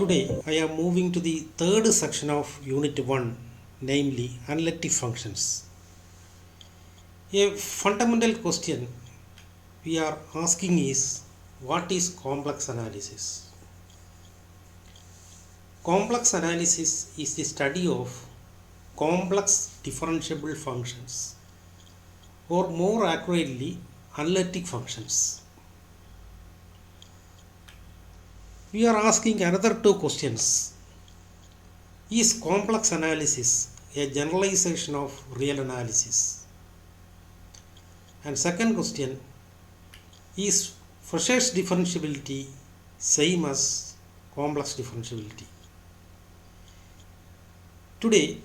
Today I am moving to the third section of Unit 1, namely Analytic Functions. A fundamental question we are asking is, what is complex analysis? Complex analysis is the study of complex differentiable functions, or more accurately, analytic functions. We are asking another two questions. Is complex analysis a generalization of real analysis? And second question, is Fisher's differentiability same as complex differentiability? Today,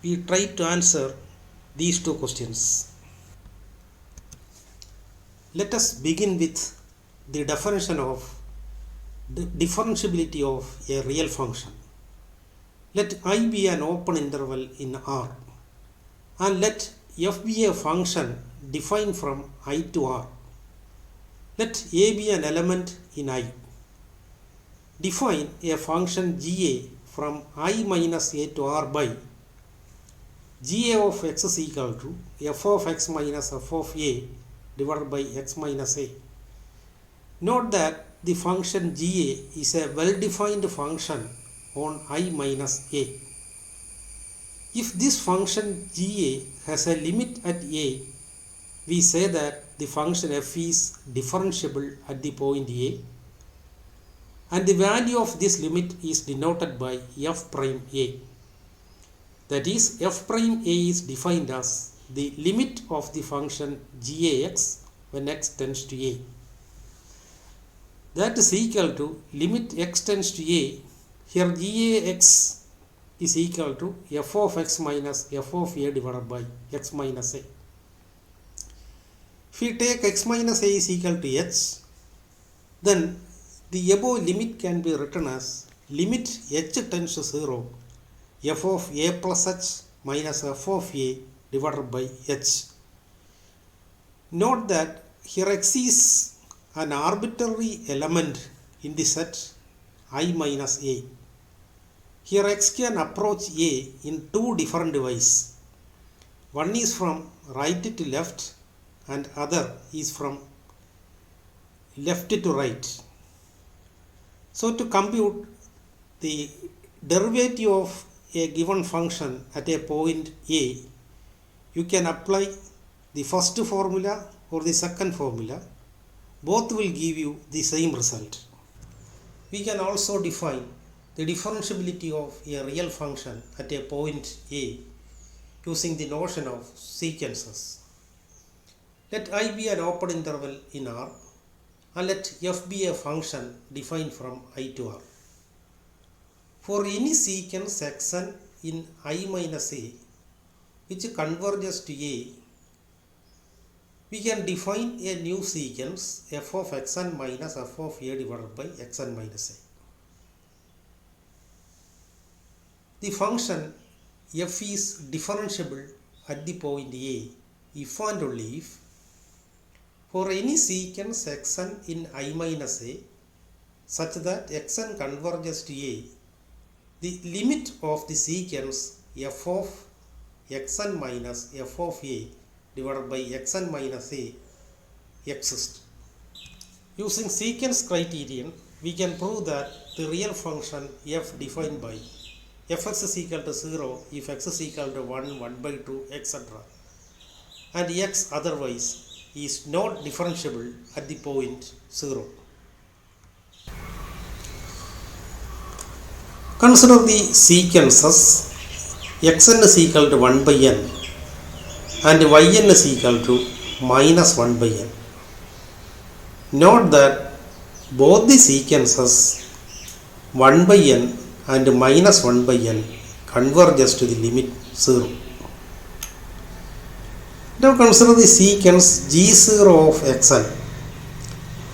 we try to answer these two questions. Let us begin with the definition of the differentiability of a real function. Let I be an open interval in R, and let f be a function defined from I to R. Let a be an element in I. Define a function GA from I minus a to R by GA of x is equal to f of x minus f of a divided by x minus a. Note that the function GA is a well-defined function on I minus a. If this function GA has a limit at a, we say that the function f is differentiable at the point a, and the value of this limit is denoted by f prime a. That is, f prime a is defined as the limit of the function GAX when x tends to a. That is equal to limit x tends to a. Here GAX is equal to f of x minus f of a divided by x minus a. If we take x minus a is equal to h, then the above limit can be written as limit h tends to 0 f of a plus h minus f of a divided by h. Note that here x is an arbitrary element in the set I minus a. Here x can approach a in two different ways. One is from right to left and other is from left to right. So to compute the derivative of a given function at a point a, you can apply the first formula or the second formula. Both will give you the same result. We can also define the differentiability of a real function at a point a using the notion of sequences. Let I be an open interval in R, and let f be a function defined from I to R. For any sequence xn in I minus a which converges to a, we can define a new sequence f of xn minus f of a divided by xn minus a. The function f is differentiable at the point a if and only if for any sequence xn in I minus a such that xn converges to a, the limit of the sequence f of xn minus f of a divided by xn minus a exists. Using sequence criterion, we can prove that the real function f defined by fx is equal to 0 if x is equal to 1, 1 by 2, etc. and x otherwise is not differentiable at the point 0. Consider the sequences xn is equal to 1 by n and yn is equal to minus 1 by n. Note that both the sequences 1 by n and minus 1 by n converges to the limit 0. Now consider the sequence g0 of xn.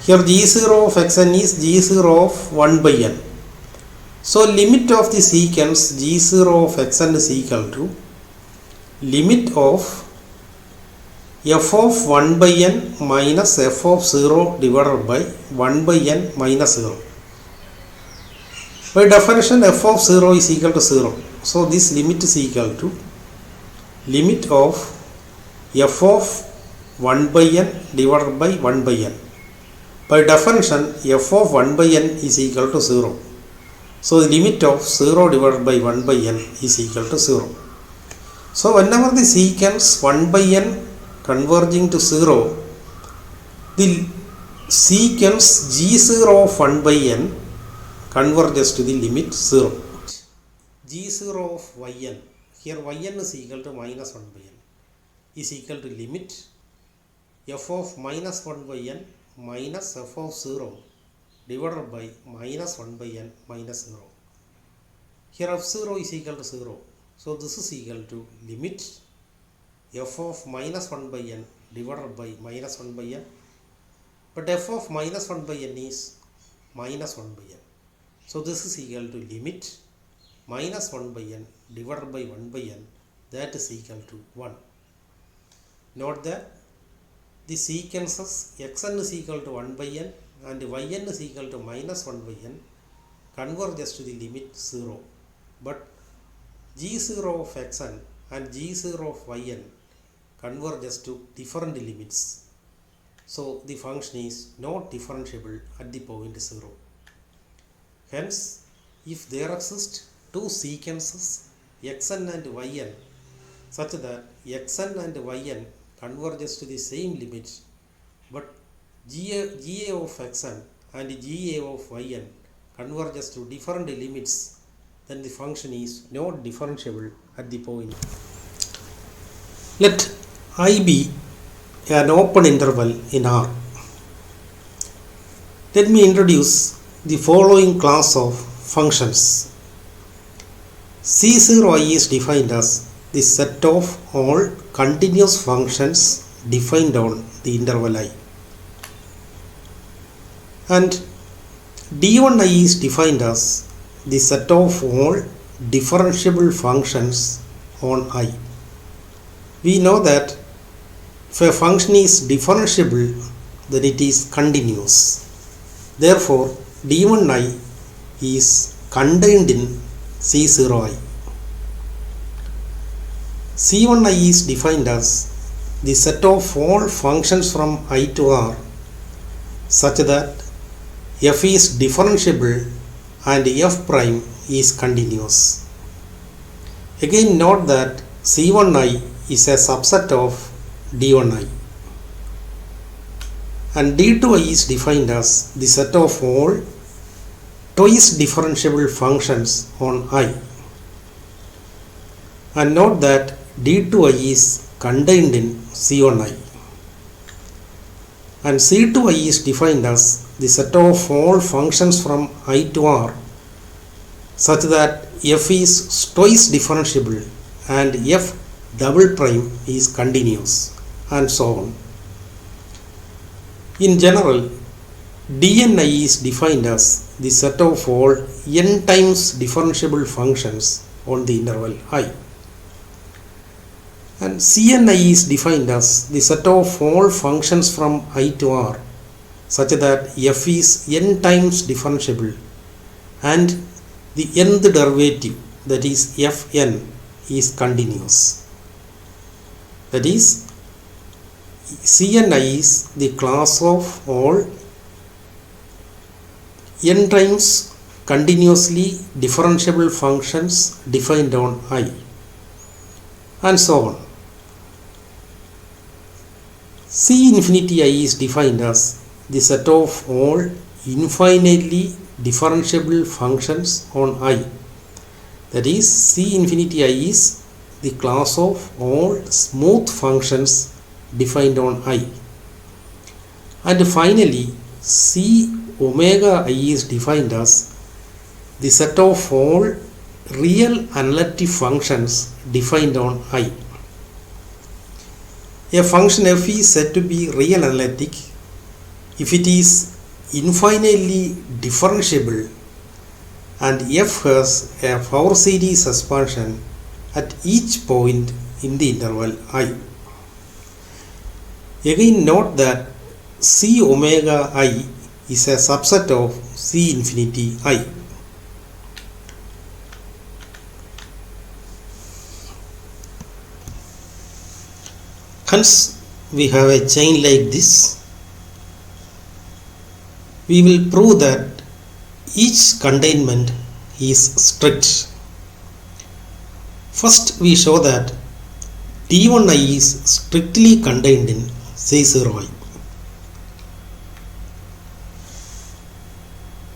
Here g0 of xn is g0 of 1 by n. So limit of the sequence g0 of xn is equal to limit of f of 1 by n minus f of 0 divided by 1 by n minus 0. By definition, f of 0 is equal to 0. So this limit is equal to limit of f of 1 by n divided by 1 by n. By definition, f of 1 by n is equal to 0. So the limit of 0 divided by 1 by n is equal to 0. So whenever the secants 1 by n converging to 0, the secants g0 of 1 by n converges to the limit 0. g0 of yn, here yn is equal to minus 1 by n, is equal to limit f of minus 1 by n minus f of 0 divided by minus 1 by n minus 0. Here f0 is equal to 0. So this is equal to limit f of minus 1 by n divided by minus 1 by n. But f of minus 1 by n is minus 1 by n. So this is equal to limit minus 1 by n divided by 1 by n, that is equal to 1. Note that the sequences xn is equal to 1 by n and yn is equal to minus 1 by n converges to the limit 0. But g0 of xn and g0 of yn converges to different limits. So the function is not differentiable at the point 0. Hence, if there exist two sequences xn and yn such that xn and yn converges to the same limit, but ga of xn and ga of yn converges to different limits, then the function is not differentiable at the point. Let I be an open interval in R. Let me introduce the following class of functions. C0i is defined as the set of all continuous functions defined on the interval I. And D1i is defined as the set of all differentiable functions on I. We know that if a function is differentiable, then it is continuous. Therefore, D1i is contained in C0i. C1i is defined as the set of all functions from I to R such that f is differentiable and f prime is continuous. Again, note that C1i is a subset of D1i. And D2i is defined as the set of all twice differentiable functions on I. And note that D2i is contained in C1i. And C2i is defined as the set of all functions from I to R such that f is twice differentiable and f double prime is continuous, and so on. In general, Dni is defined as the set of all n times differentiable functions on the interval I. And Cni is defined as the set of all functions from I to R such that f is n times differentiable and the nth derivative, that is fn, is continuous. That is, Cni is the class of all n times continuously differentiable functions defined on I, and so on. C infinity I is defined as the set of all infinitely differentiable functions on I. That is, C infinity I is the class of all smooth functions defined on I. And finally, C omega I is defined as the set of all real analytic functions defined on I. A function f is said to be real analytic if it is infinitely differentiable and f has a Fourier series expansion at each point in the interval I. Again, note that C omega I is a subset of C infinity I. Hence, we have a chain like this. We will prove that each containment is strict. First, we show that D1i is strictly contained in C0i.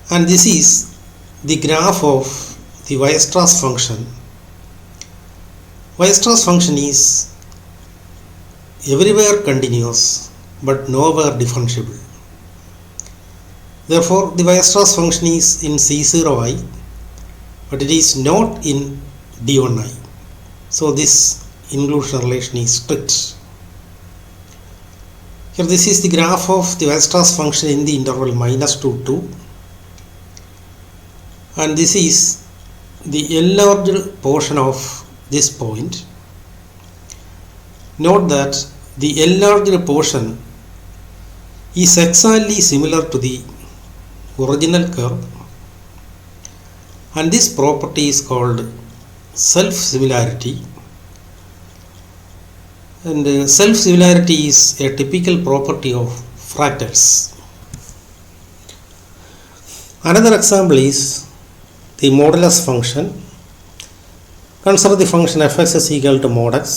And this is the graph of the Weierstrass function. Weierstrass function is everywhere continuous but nowhere differentiable. Therefore, the Weierstrass function is in C0i, but it is not in D1i. So this inclusion relation is strict. Here this is the graph of the Weierstrass function in the interval -2 to 2. And this is the enlarged portion of this point. Note that the enlarged portion is exactly similar to the original curve, and this property is called self-similarity. And self-similarity is a typical property of fractals. Another example is the modulus function. Consider the function fx is equal to mod x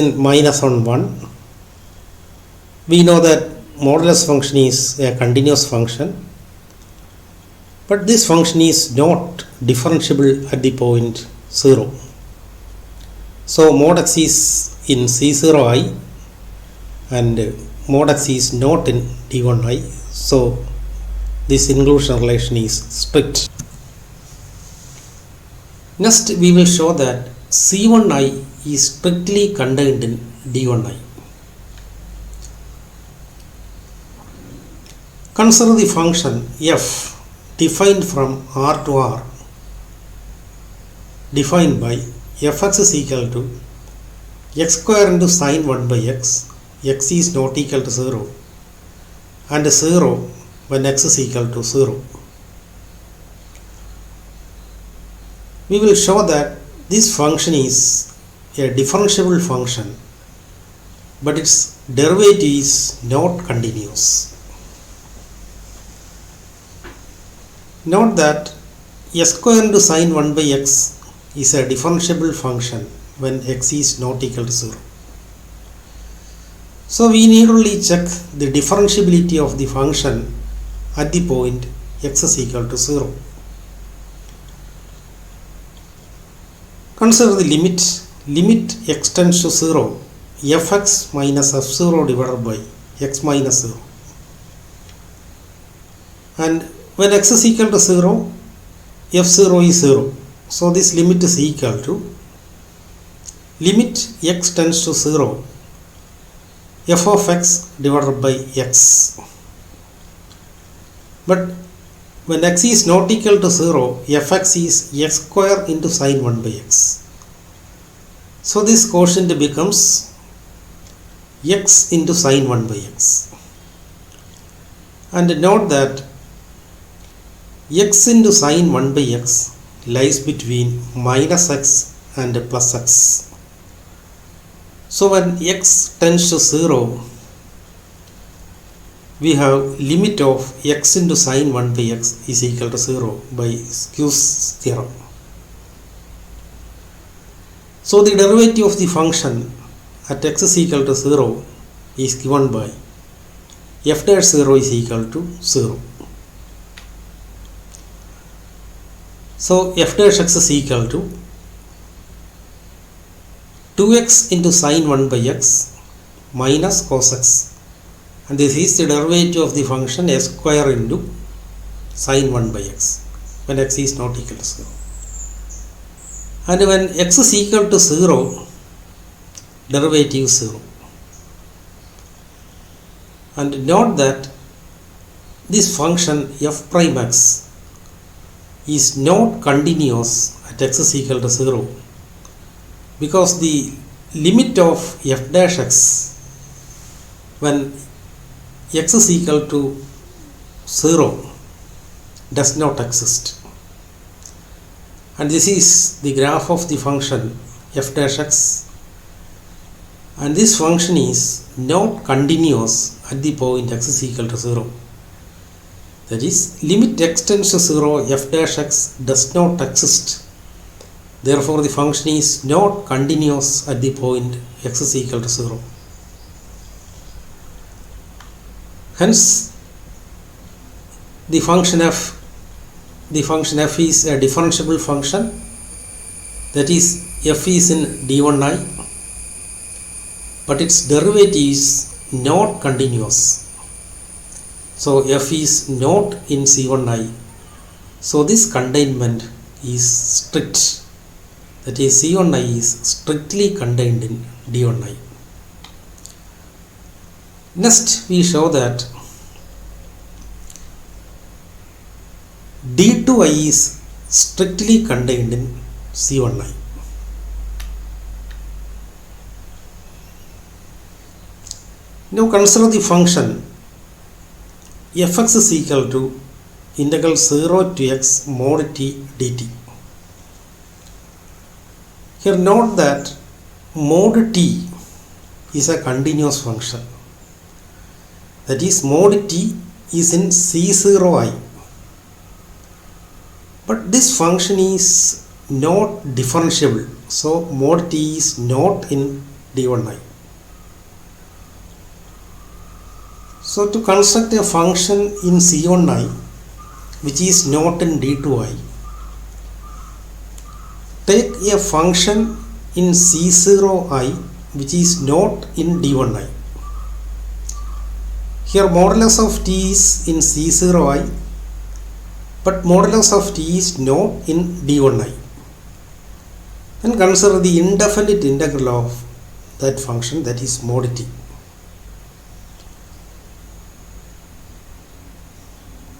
in -1, 1. We know that modulus function is a continuous function, but this function is not differentiable at the point 0. So mod x is in C0i and mod x is not in D1i. So this inclusion relation is strict. Next, we will show that C1i is strictly contained in D1i. Consider the function f defined from R to R, defined by fx is equal to x square into sine 1 by x is not equal to 0, and 0 when x is equal to 0. We will show that this function is a differentiable function, but its derivative is not continuous. Note that x square into sine 1 by x is a differentiable function when x is not equal to 0. So we need only check the differentiability of the function at the point x is equal to 0. Consider the limit x tends to 0, fx minus f0 divided by x minus 0. And when x is equal to 0, f0 is 0. So this limit is equal to limit x tends to 0, f of x divided by x. But when x is not equal to 0, fx is x square into sine 1 by x. So this quotient becomes x into sine 1 by x. And note that x into sine 1 by x lies between minus x and plus x. So when x tends to 0, we have limit of x into sine 1 by x is equal to 0 by Squeez's theorem. So the derivative of the function at x is equal to 0 is given by f dash 0 is equal to 0. So f dash x is equal to 2x into sine 1 by x minus cos x, and this is the derivative of the function s square into sine 1 by x when x is not equal to 0. And when x is equal to 0, derivative 0. And note that this function f prime x is not continuous at x is equal to 0, because the limit of f dash x when x is equal to 0 does not exist. And this is the graph of the function f dash x and this function is not continuous at the point x is equal to 0. That is, limit x tends to 0 f dash x does not exist. Therefore, the function is not continuous at the point x is equal to 0. Hence, the function f is a differentiable function. That is, f is in d1i, but its derivative is not continuous. So f is not in c1i. So this containment is strict. That is, c1i is strictly contained in d1i. Next, we show that d2i is strictly contained in c1i. Now consider the function fx is equal to integral 0 to x mod t dt. Here note that mod t is a continuous function. That is, mod t is in c0i. But this function is not differentiable. So mod t is not in d1i. So to construct a function in c1i which is not in d2i, take a function in c0i which is not in d1i. Here modulus of t is in c0i, but modulus of t is not in d1i. Then consider the indefinite integral of that function, that is mod t.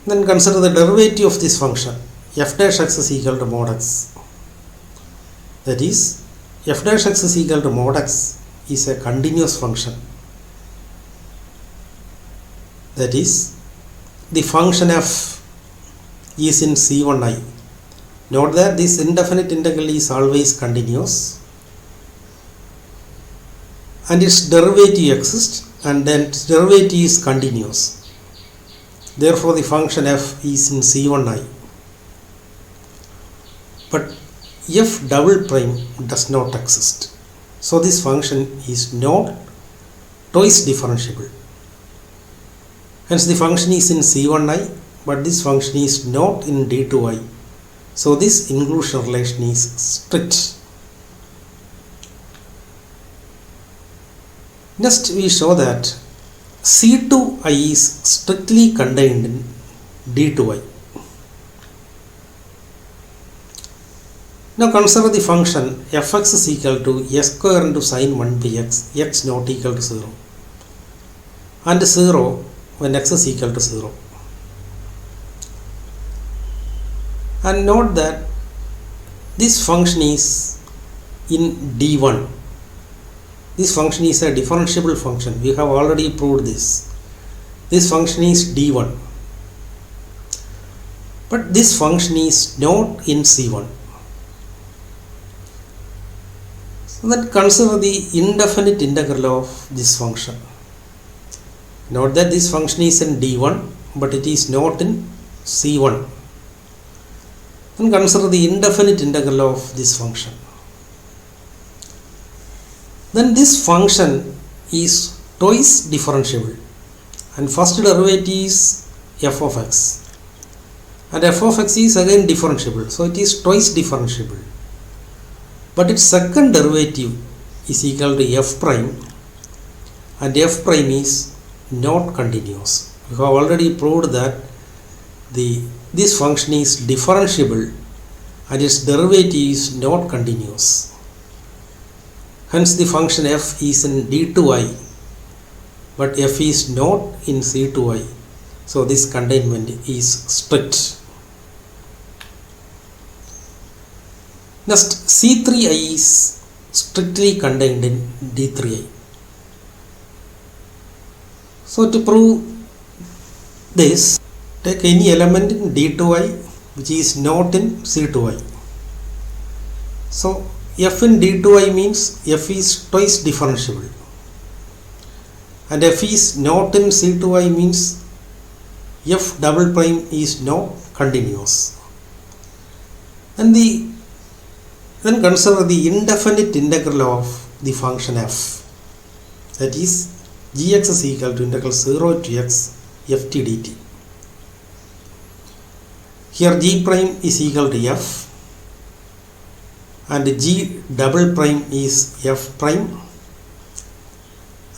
Then consider the derivative of this function, f dash x is equal to mod x. That is, f dash x is equal to mod x is a continuous function. That is, the function f is in c1i. Note that this indefinite integral is always continuous and its derivative exists, and then its derivative is continuous. Therefore, the function f is in c1i. But f double prime does not exist. So this function is not twice differentiable. Hence the function is in c1i, but this function is not in d2i. So this inclusion relation is strict. Next, we show that c2i is strictly contained in d2i. Now consider the function fx is equal to s square into sin 1 by x, x not equal to 0, and 0 when x is equal to 0. And note that this function is in d1. This function is a differentiable function. We have already proved this. This function is d1. But this function is not in c1. So that consider the indefinite integral of this function. Note that this function is in d1, but it is not in c1. Then consider the indefinite integral of this function. Then this function is twice differentiable, and first derivative is f of x, and f of x is again differentiable, so it is twice differentiable. But its second derivative is equal to f prime, and f prime is not continuous. We have already proved that this function is differentiable and its derivative is not continuous. Hence the function f is in d2i, but f is not in c2i. So this containment is strict. Next, c3i is strictly contained in d3i. So to prove this, take any element in d2i which is not in c2i. So f in d2i means f is twice differentiable. and f is not in C2i means f double prime is not continuous. And then consider the indefinite integral of the function f, that is gx is equal to integral 0 to x ft dt. Here g prime is equal to f and g double prime is f prime,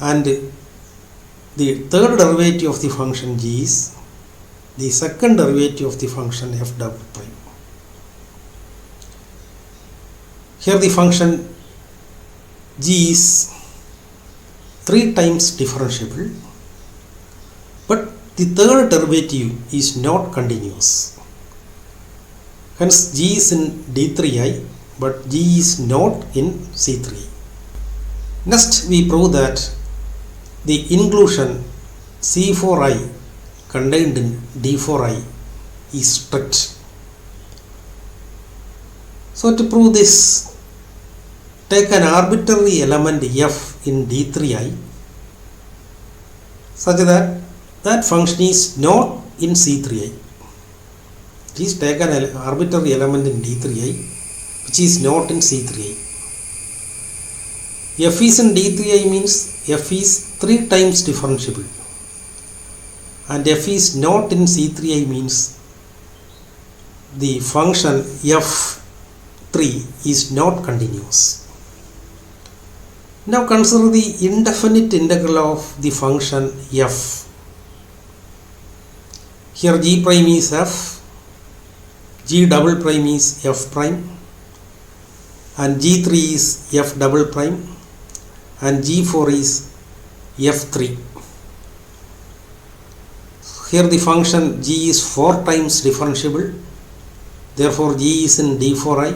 and the third derivative of the function g is the second derivative of the function f double prime. Here the function g is 3 times differentiable, but the third derivative is not continuous. Hence g is in d3i, but g is not in c3i. Next we prove that the inclusion c4i contained in d4i is strict. So to prove this, take an arbitrary element f in d3i such that that function is not in c3i. Please take an arbitrary element in d3i which is not in c3i. F is in d3i means f is 3 times differentiable, and f is not in c3i means the function f3 is not continuous. Now consider the indefinite integral of the function f. Here g prime is f, g double prime is f prime, and g3 is f double prime, and g4 is f3. Here the function g is 4 times differentiable, therefore g is in d4i,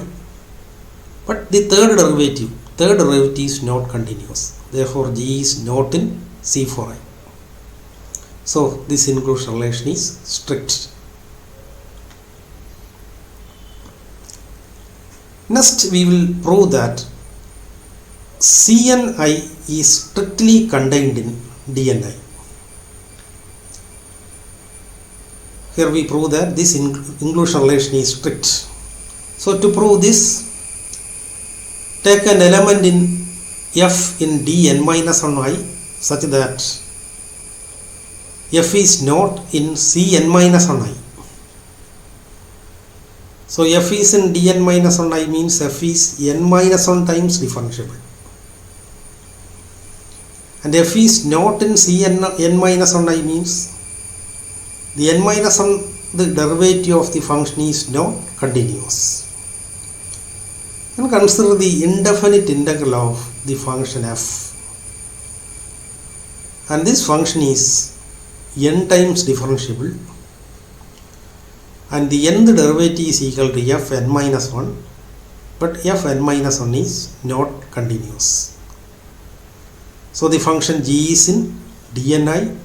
but the third derivative is not continuous, therefore g is not in c4i. So this inclusion relation is strict. Next we will prove that Cni is strictly contained in Dni. Here we prove that this inclusion relation is strict. So to prove this, take an element in f in Dn-1i such that f is not in Cn-1i. So f is in Dn-1i means f is n-1 times differentiable, and f is not in Cn-1i means the n-1 the derivative of the function is not continuous. And consider the indefinite integral of the function f, and this function is n times differentiable, and the nth derivative is equal to fn-1, but fn-1 is not continuous. So the function g is in Dni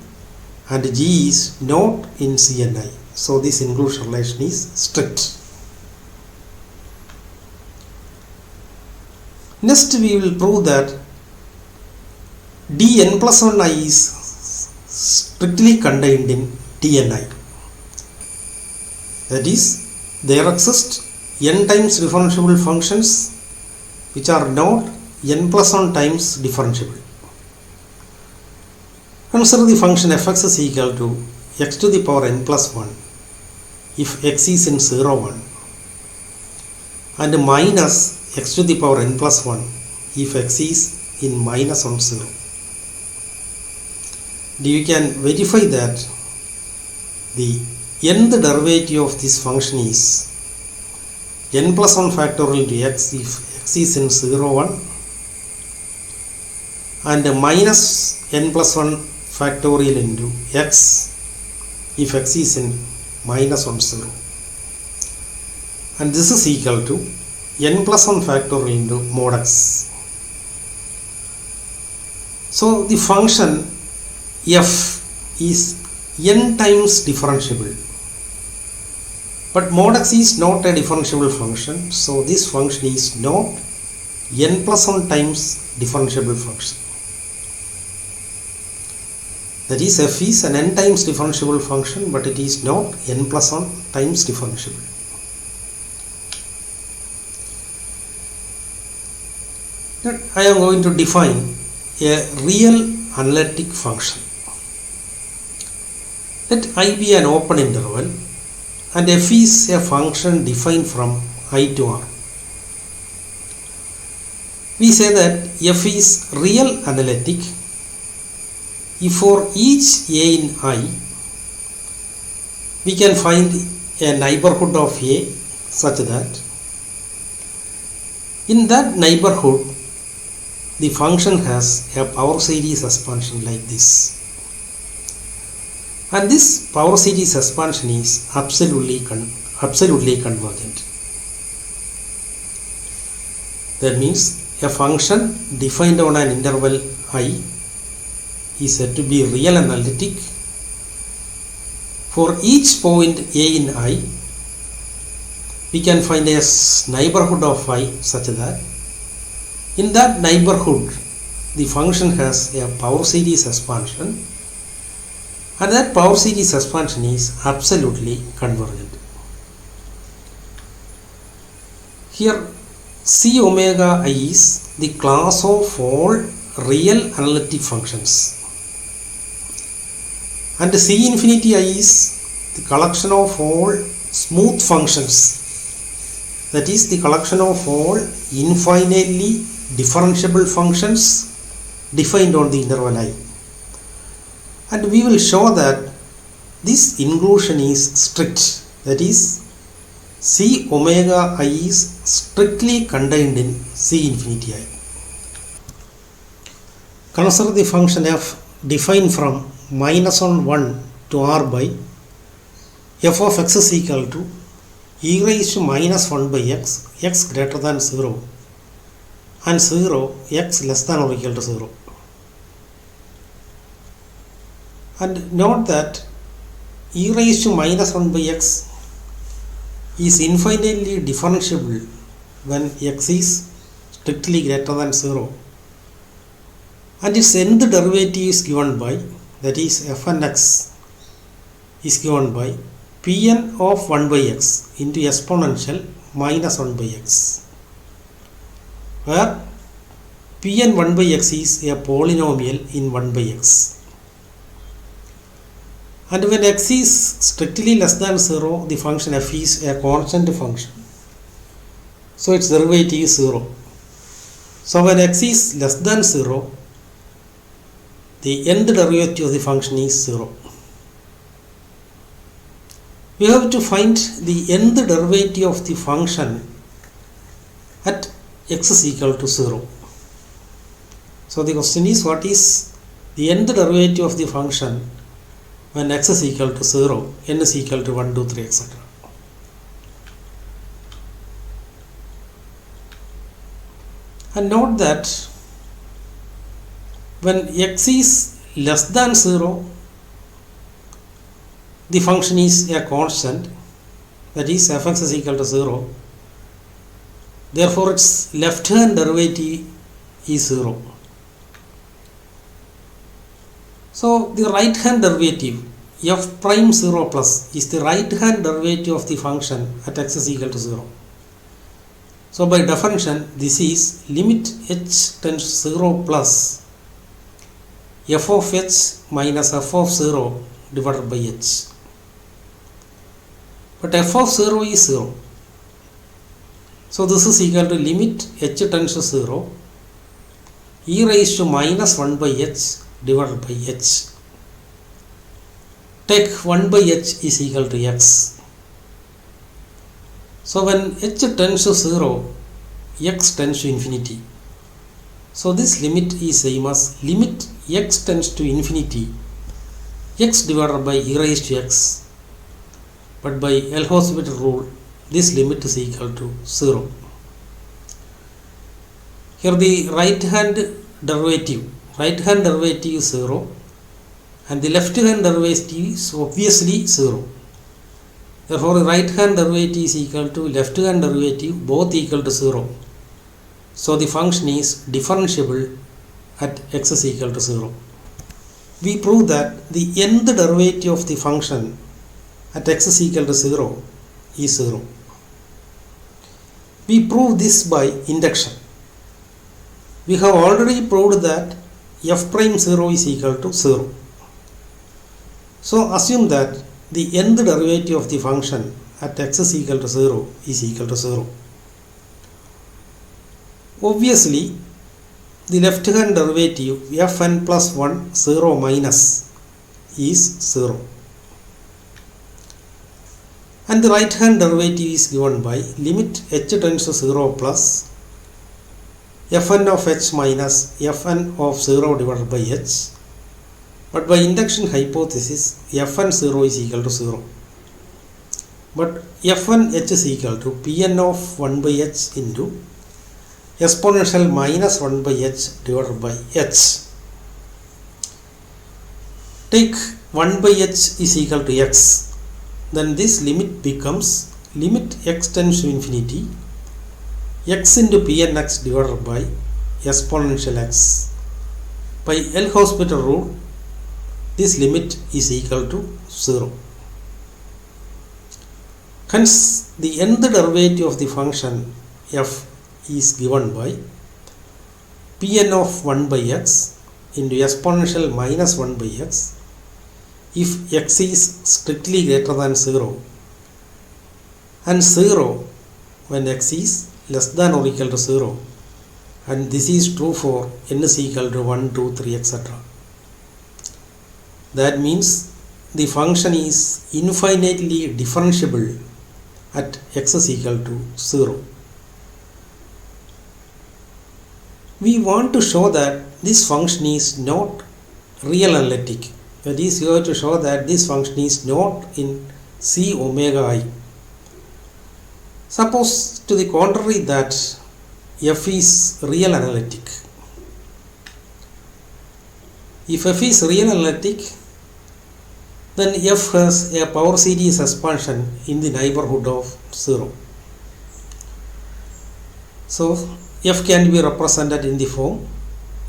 and g is not in Cni. So this inclusion relation is strict. Next we will prove that Dn+1i is strictly contained in Dni. That is, there exist n times differentiable functions which are not n+1 times differentiable. Consider the function fx is equal to x to the power n+1 if x is in 0, 1, and minus x to the power n+1 if x is in -1, 0. You can verify that the nth derivative of this function is n+1 factorial into x if x is in 0, 1, and minus n+1 factorial into x if x is in -1, 0, and this is equal to n+1 factorial into mod x. So the function f is n times differentiable, but mod x is not a differentiable function, so this function is not n+1 times differentiable function. That is, f is an n times differentiable function, but it is not n plus 1 times differentiable. Then I am going to define a real analytic function. Let I be an open interval and f is a function defined from I to R. We say that f is real analytic if for each a in I we can find a neighborhood of a such that in that neighborhood the function has a power series expansion like this, and this power series expansion is absolutely convergent. That means a function defined on an interval I is said to be real analytic for each point a in I. We can find a neighborhood of I such that in that neighborhood the function has a power series expansion, and that power series expansion is absolutely convergent. Here C omega I is the class of all real analytic functions, and C infinity I is the collection of all smooth functions, that is the collection of all infinitely differentiable functions defined on the interval I. And we will show that this inclusion is strict, that is C omega I is strictly contained in C infinity I. Consider the function f defined from minus 1 to r by f of x is equal to e raised to minus 1 by x greater than 0 and 0 x less than or equal to 0. And note that e raised to minus 1 by x is infinitely differentiable when x is strictly greater than 0, and its nth derivative is given by, that is fn x is given by Pn of 1 by x into exponential minus 1 by x, where Pn 1 by x is a polynomial in 1 by x. And when x is strictly less than 0, the function f is a constant function, so its derivative is 0. So when x is less than 0, the nth derivative of the function is 0. We have to find the nth derivative of the function at x is equal to 0. So the question is, what is the nth derivative of the function when x is equal to 0, n is equal to 1, 2, 3, etc. And note that when x is less than 0, the function is a constant, that is fx is equal to 0. Therefore, its left hand derivative is 0. So the right hand derivative f prime 0 plus is the right hand derivative of the function at x is equal to 0. So by definition, this is limit h tends to 0 plus f of h minus f of 0 divided by h. But f of 0 is 0. So this is equal to limit h tends to 0 e raised to minus 1 by h divided by h. Take 1 by h is equal to x. So when h tends to 0, x tends to infinity. So this limit is same as limit x tends to infinity, x divided by e raised to x. But by L'Hospital rule, this limit is equal to 0. Here the right hand derivative is 0 and the left hand derivative is obviously 0. Therefore, the right hand derivative is equal to left hand derivative, both equal to 0. So the function is differentiable at x is equal to 0. we prove that the nth derivative of the function at x is equal to 0 is 0. We prove this by induction. We have already proved that f prime 0 is equal to 0. So assume that the nth derivative of the function at x is equal to 0 is equal to 0. Obviously, the left hand derivative fn plus 1 0 minus is 0. And the right hand derivative is given by limit h tends to 0 plus fn of h minus fn of 0 divided by h. But by induction hypothesis, fn 0 is equal to 0. But fn h is equal to pn of 1 by h into exponential minus 1 by h divided by h. Take 1 by h is equal to x. Then this limit becomes limit x tends to infinity x into pnx divided by exponential x. By L'Hospital rule, this limit is equal to 0. Hence, the nth derivative of the function f is given by pn of 1 by x into exponential minus 1 by x if x is strictly greater than 0 and 0 when x is less than or equal to 0, and this is true for n is equal to 1, 2, 3, etc. That means the function is infinitely differentiable at x is equal to 0. We want to show that this function is not real analytic. That is, you have to show that this function is not in C omega I. Suppose to the contrary that f is real analytic. If f is real analytic, then f has a power series expansion in the neighborhood of 0. So f can be represented in the form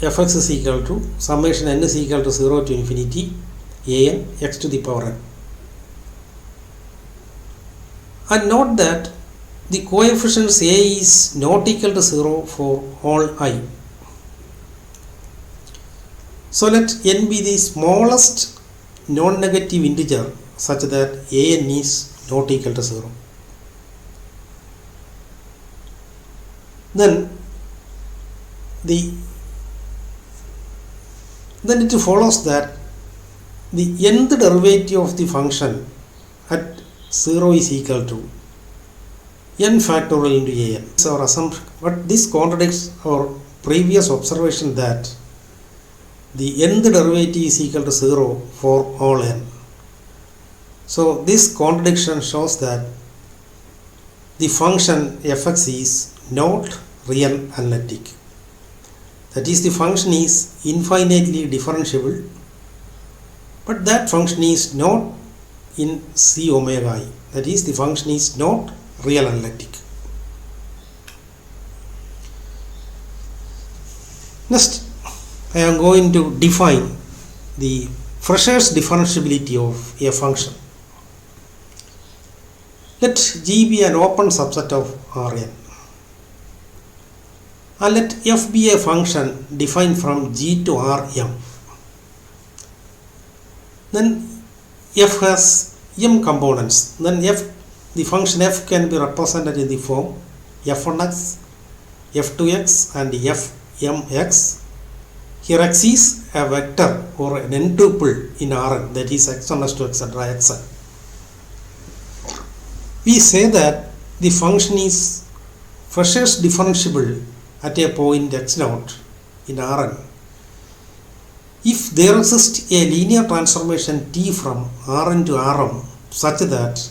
fx is equal to summation n is equal to 0 to infinity an x to the power n. And note that the coefficients a is not equal to 0 for all I. So let n be the smallest non-negative integer such that an is not equal to 0. Then it follows that the nth derivative of the function at 0 is equal to n factorial into an. It's our assumption, but this contradicts our previous observation that the nth derivative is equal to 0 for all n. So this contradiction shows that the function fx is not real analytic. That is, the function is infinitely differentiable, but that function is not in C omega I. That is, the function is not real analytic. Next, I am going to define the Fresher's differentiability of a function. Let G be an open subset of Rn. And let f be a function defined from G to Rm. Then f has m components. Then the function f can be represented in the form f1x, f2x and fmx. Here x is a vector or an n-tuple in Rn, that is x1, x2, etc. xn. We say that the function is Fresher's differentiable at a point x0 in Rn if there exists a linear transformation T from Rn to Rm such that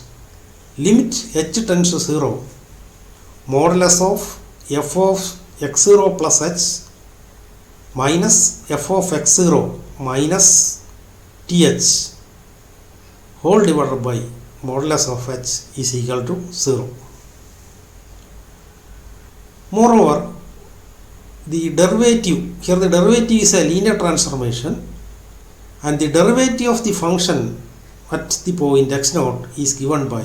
limit h tends to 0 modulus of f of x0 plus h minus f of x0 minus th whole divided by modulus of h is equal to 0. Moreover, the derivative, here the derivative is a linear transformation and the derivative of the function at the point x0 is given by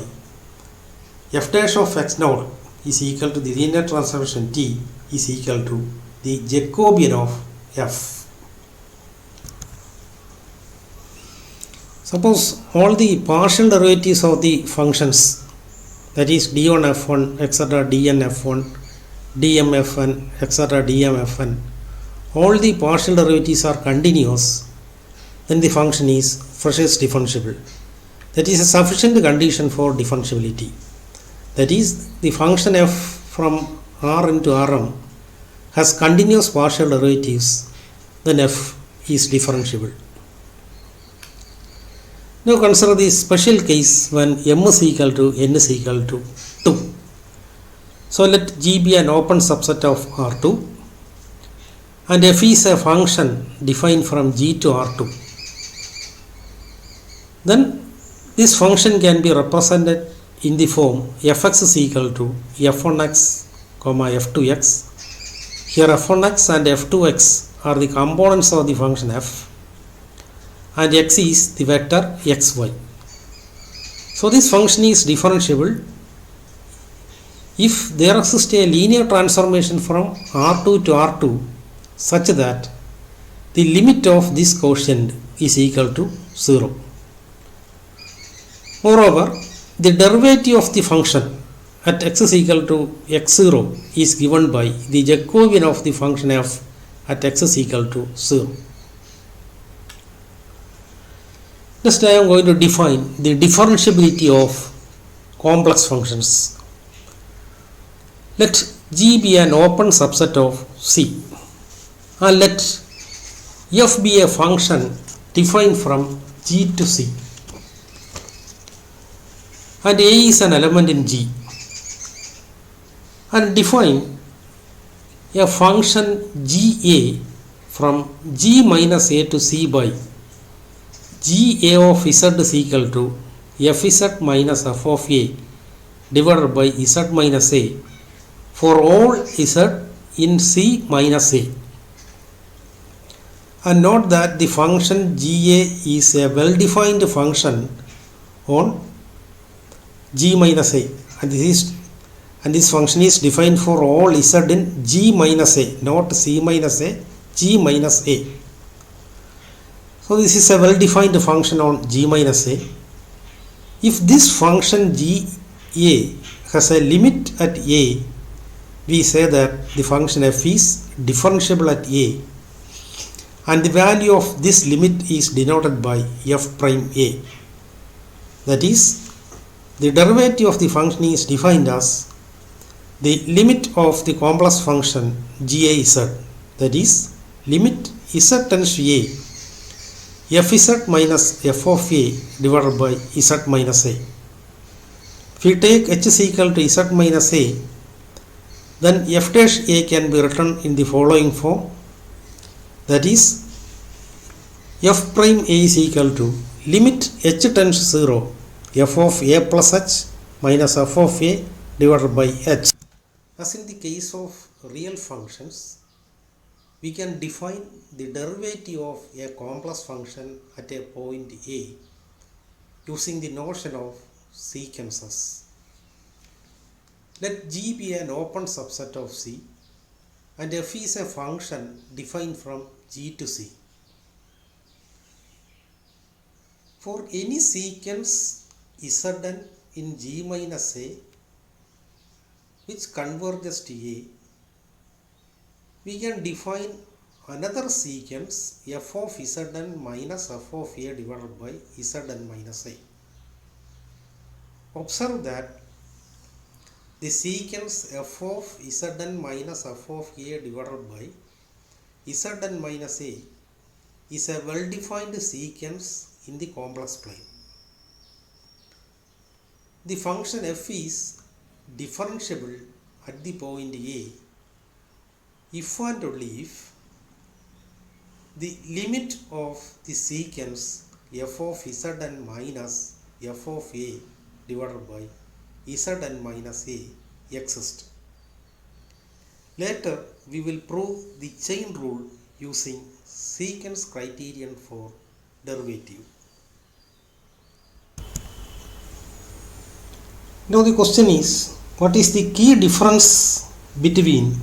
f dash of x0 is equal to the linear transformation t is equal to the Jacobian of f. Suppose all the partial derivatives of the functions, that is d1 f1 etc. dn f1, dm fn etc. dm fn, all the partial derivatives are continuous, then the function is Fresher's differentiable. That is a sufficient condition for differentiability. That is, the function f from R into Rm has continuous partial derivatives, then f is differentiable. Now consider the special case when m is equal to n is equal to 2. So let G be an open subset of R2 and f is a function defined from G to R2. Then this function can be represented in the form fx is equal to f1x, f2x. Here f1x and f2x are the components of the function f, and x is the vector xy. So this function is differentiable if there exists a linear transformation from R2 to R2 such that the limit of this quotient is equal to 0. Moreover, the derivative of the function at x is equal to x0 is given by the Jacobian of the function f at x is equal to 0. Next, I am going to define the differentiability of complex functions. Let G be an open subset of C, and let f be a function defined from G to C, and A is an element in G, and define a function GA from G minus A to C by GA of Z is equal to Fz minus f of A divided by Z minus A for all Z in C minus A. And note that the function GA is a well-defined function on G minus A, and this function is defined for all Z in G minus A, not C minus A, G minus A. So this is a well-defined function on G minus A. If this function GA has a limit at A, we say that the function f is differentiable at A, and the value of this limit is denoted by f prime A. That is, the derivative of the function is defined as the limit of the complex function GAZ, that is, limit Z tends to A, Fz minus f of A divided by Z minus A. If we take h is equal to Z minus A, then f dash A can be written in the following form, that is, f prime A is equal to limit h tends to 0 f of A plus h minus f of A divided by h. As in the case of real functions, we can define the derivative of a complex function at a point A using the notion of sequences. Let G be an open subset of C, and f is a function defined from G to C. For any sequence Zn in G minus A which converges to A, we can define another sequence f of Zn minus f of A divided by Zn minus A. Observe that the sequence f of Zn minus f of A divided by Zn minus A is a well-defined sequence in the complex plane. The function f is differentiable at the point A if and only if the limit of the sequence f of Zn minus f of A divided by Zn minus A exists. Later we will prove the chain rule using sequence criterion for derivative. Now the question is, what is the key difference between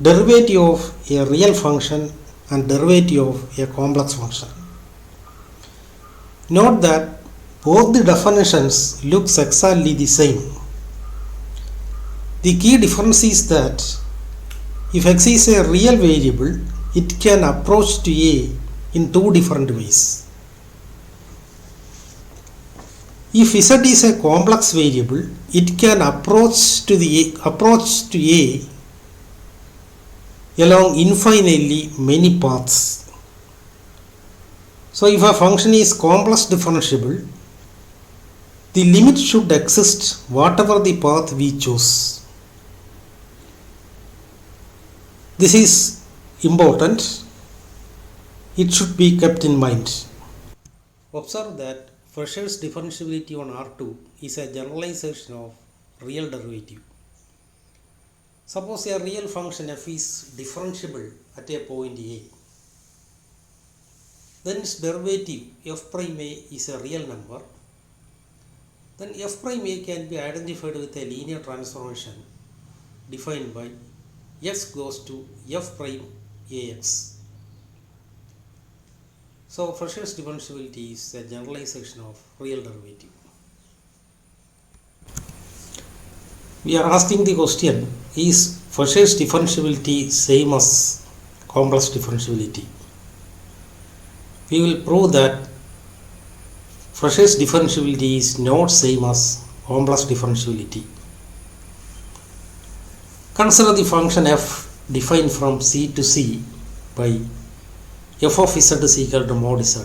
derivative of a real function and derivative of a complex function? Note that both the definitions looks exactly the same. The key difference is that if x is a real variable, it can approach to a in two different ways. If z is a complex variable, it can approach to a along infinitely many paths. So if a function is complex differentiable, the limit should exist whatever the path we choose. This is important. It should be kept in mind. Observe that Fisher's differentiability on R2 is a generalization of real derivative. Suppose a real function f is differentiable at a point A. Then its derivative f prime a is a real number. Then f prime a can be identified with a linear transformation defined by x goes to f prime ax. So Fisher's differentiability is a generalization of real derivative. We are asking the question, is Fisher's differentiability same as complex differentiability? We will prove that Fisher's differentiability is not same as complex differentiability. Consider the function f defined from C to C by f of z is equal to mod z.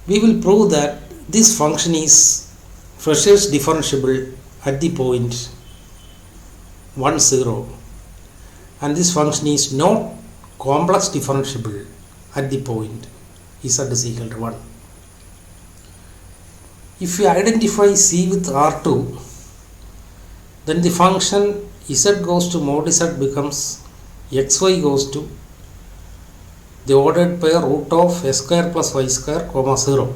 We will prove that this function is Fisher's differentiable at the point 1, 0, and this function is not complex differentiable at the point z is equal to 1. If we identify C with R2, then the function z goes to mod z becomes xy goes to the ordered pair root of s square plus y square comma 0.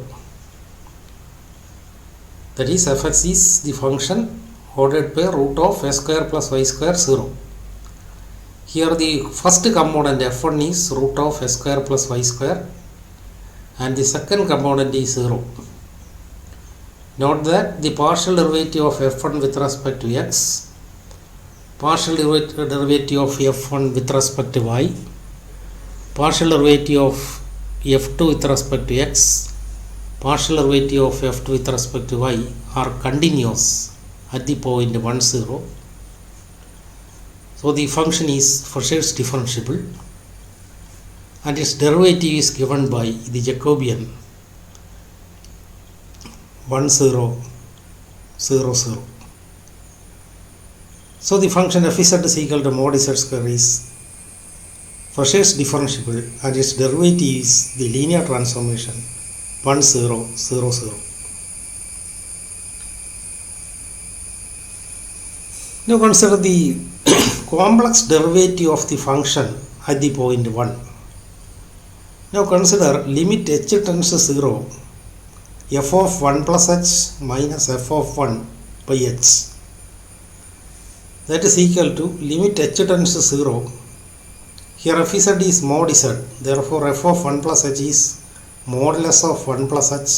That is, fx is the function ordered pair root of s square plus y square 0. Here the first component f1 is root of s square plus y square and the second component is 0. Note that the partial derivative of f1 with respect to x, partial derivative of f1 with respect to y, partial derivative of f2 with respect to x, partial derivative of f2 with respect to y are continuous at the point 1, 0. So the function is Fisher's differentiable and its derivative is given by the Jacobian 1, 0, 0, 0. So the function f z is equal to mod z square is Fisher's differentiable and its derivative is the linear transformation 1, 0, 0, 0. Now consider the complex derivative of the function at the point 1. Now consider limit h tends to 0 f of 1 plus h minus f of 1 by h. That is equal to limit h tends to 0. Here f z is mod z, therefore f of 1 plus h is modulus of 1 plus h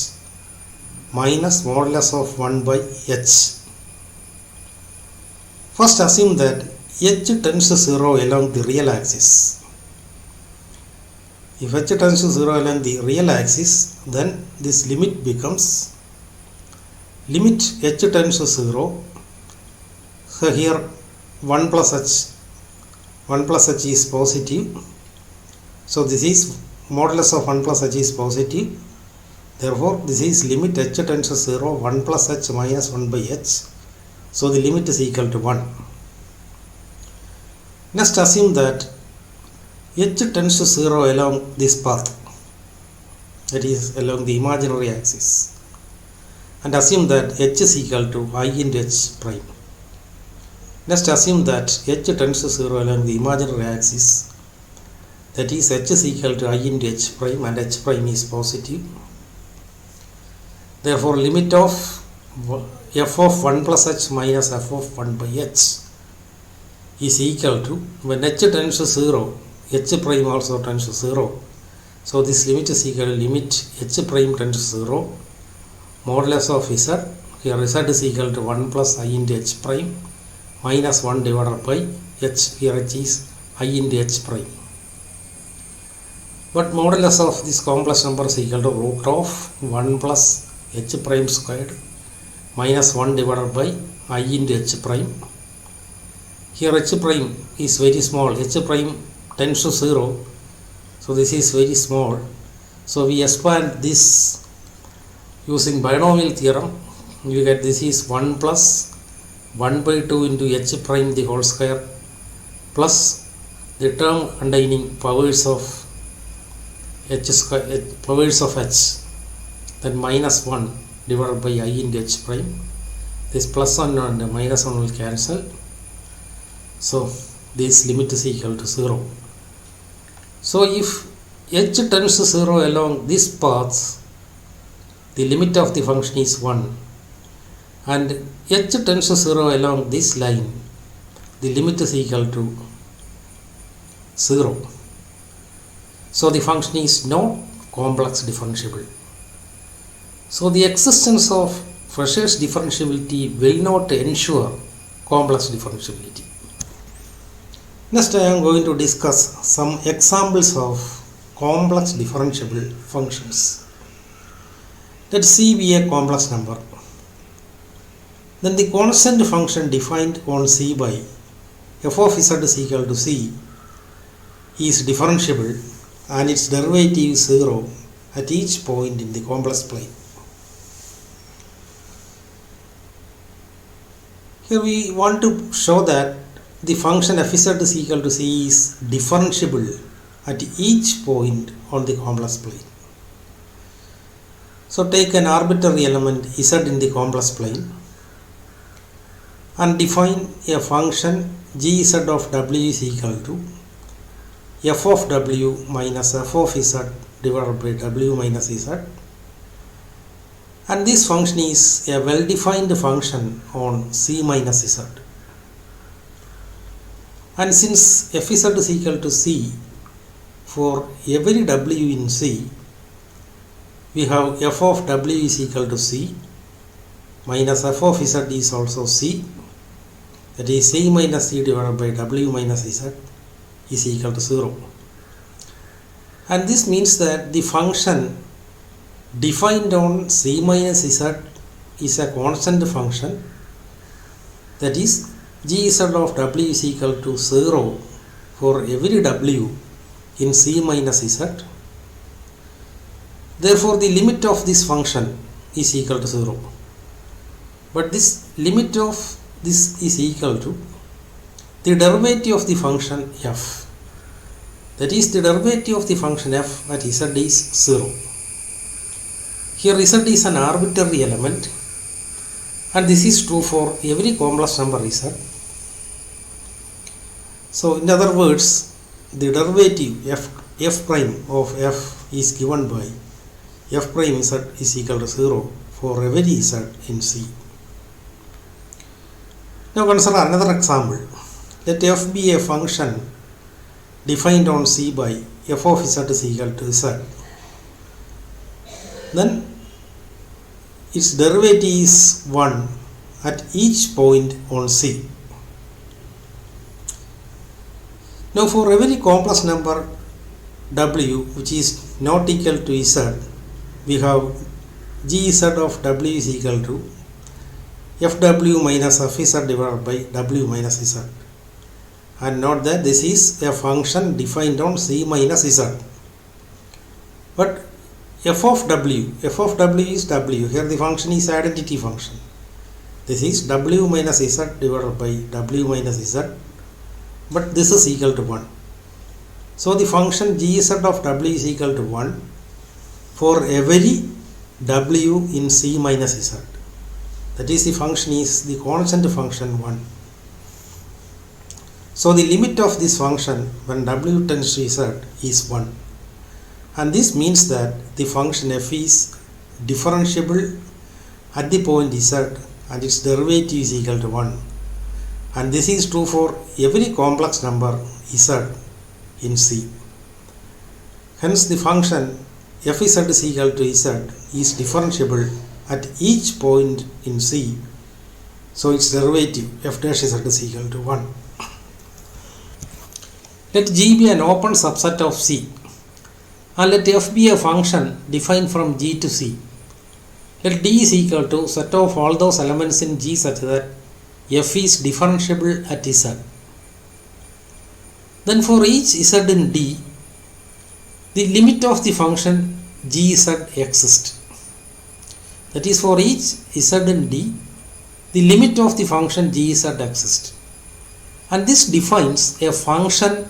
minus modulus of 1 by h. First assume that h tends to 0 along the real axis. If h tends to 0 along the real axis, then this limit becomes limit h tends to 0. So here 1 plus h is positive. So this is modulus of 1 plus h is positive. Therefore, this is limit h tends to 0, 1 plus h minus 1 by h. So the limit is equal to 1. Next assume that h tends to 0 along this path, that is along the imaginary axis, and assume that h is equal to I into h prime. Next assume that h tends to 0 along the imaginary axis that is h is equal to I into h prime and h prime is positive. Therefore, limit of f of 1 plus h minus f of 1 by h is equal to, when h tends to 0, h prime also tends to 0. So this limit is equal to limit h prime tends to 0, modulus of z, here z is equal to 1 plus I into h prime minus 1 divided by h, here h is I into h prime. But modulus of this complex number is equal to root of 1 plus h prime squared minus 1 divided by I into h prime. Here h prime is very small, h prime tends to 0, so this is very small. So we expand this using binomial theorem. You get this is 1 plus 1 by 2 into h prime the whole square plus the term containing powers of h square, powers of h, then minus 1 divided by I into h prime. This plus 1 and minus 1 will cancel. So this limit is equal to 0. So if h tends to 0 along this path, the limit of the function is 1, and h tends to 0 along this line, the limit is equal to 0. So the function is not complex differentiable. So the existence of Fisher's differentiability will not ensure complex differentiability. Next I am going to discuss some examples of complex differentiable functions. Let C be a complex number. Then the constant function defined on C by f of z is equal to c is differentiable and its derivative is 0 at each point in the complex plane. Here we want to show that the function f z is equal to c is differentiable at each point on the complex plane. So take an arbitrary element z in the complex plane and define a function gz of w is equal to f of w minus f of z divided by w minus z, and this function is a well-defined function on c minus z. And since f z is equal to c for every w in c, we have f of w is equal to c minus f of z is also c, that is c minus c divided by w minus z is equal to 0. And this means that the function defined on c minus z is a constant function, that is gz of w is equal to 0 for every w in c minus z. Therefore the limit of this function is equal to 0. But this limit of this is equal to the derivative of the function f, that is the derivative of the function f at z is 0. Here z is an arbitrary element and this is true for every complex number z. So in other words, the derivative f prime of f is given by f prime z is equal to 0 for every z in C. Now consider another example. Let f be a function defined on C by f of z is equal to z. Then its derivative is 1 at each point on C. Now for every complex number w which is not equal to z, we have gz of w is equal to fw minus fz divided by w minus z. And note that this is a function defined on c minus z. But f of w is w. Here the function is identity function. This is w minus z divided by w minus z. But this is equal to 1. So the function gz of w is equal to 1 for every w in c minus z. That is, the function is the constant function 1. So the limit of this function when w tends to z is 1, and this means that the function f is differentiable at the point z and its derivative is equal to 1, and this is true for every complex number z in C. Hence the function f z is equal to z is differentiable at each point in C, so its derivative f dash z is equal to 1. Let G be an open subset of C, and let f be a function defined from G to C. Let D is equal to set of all those elements in G such that f is differentiable at z. Then for each z in D, the limit of the function gz exists. That is, for each z in D, the limit of the function gz exists. And this defines a function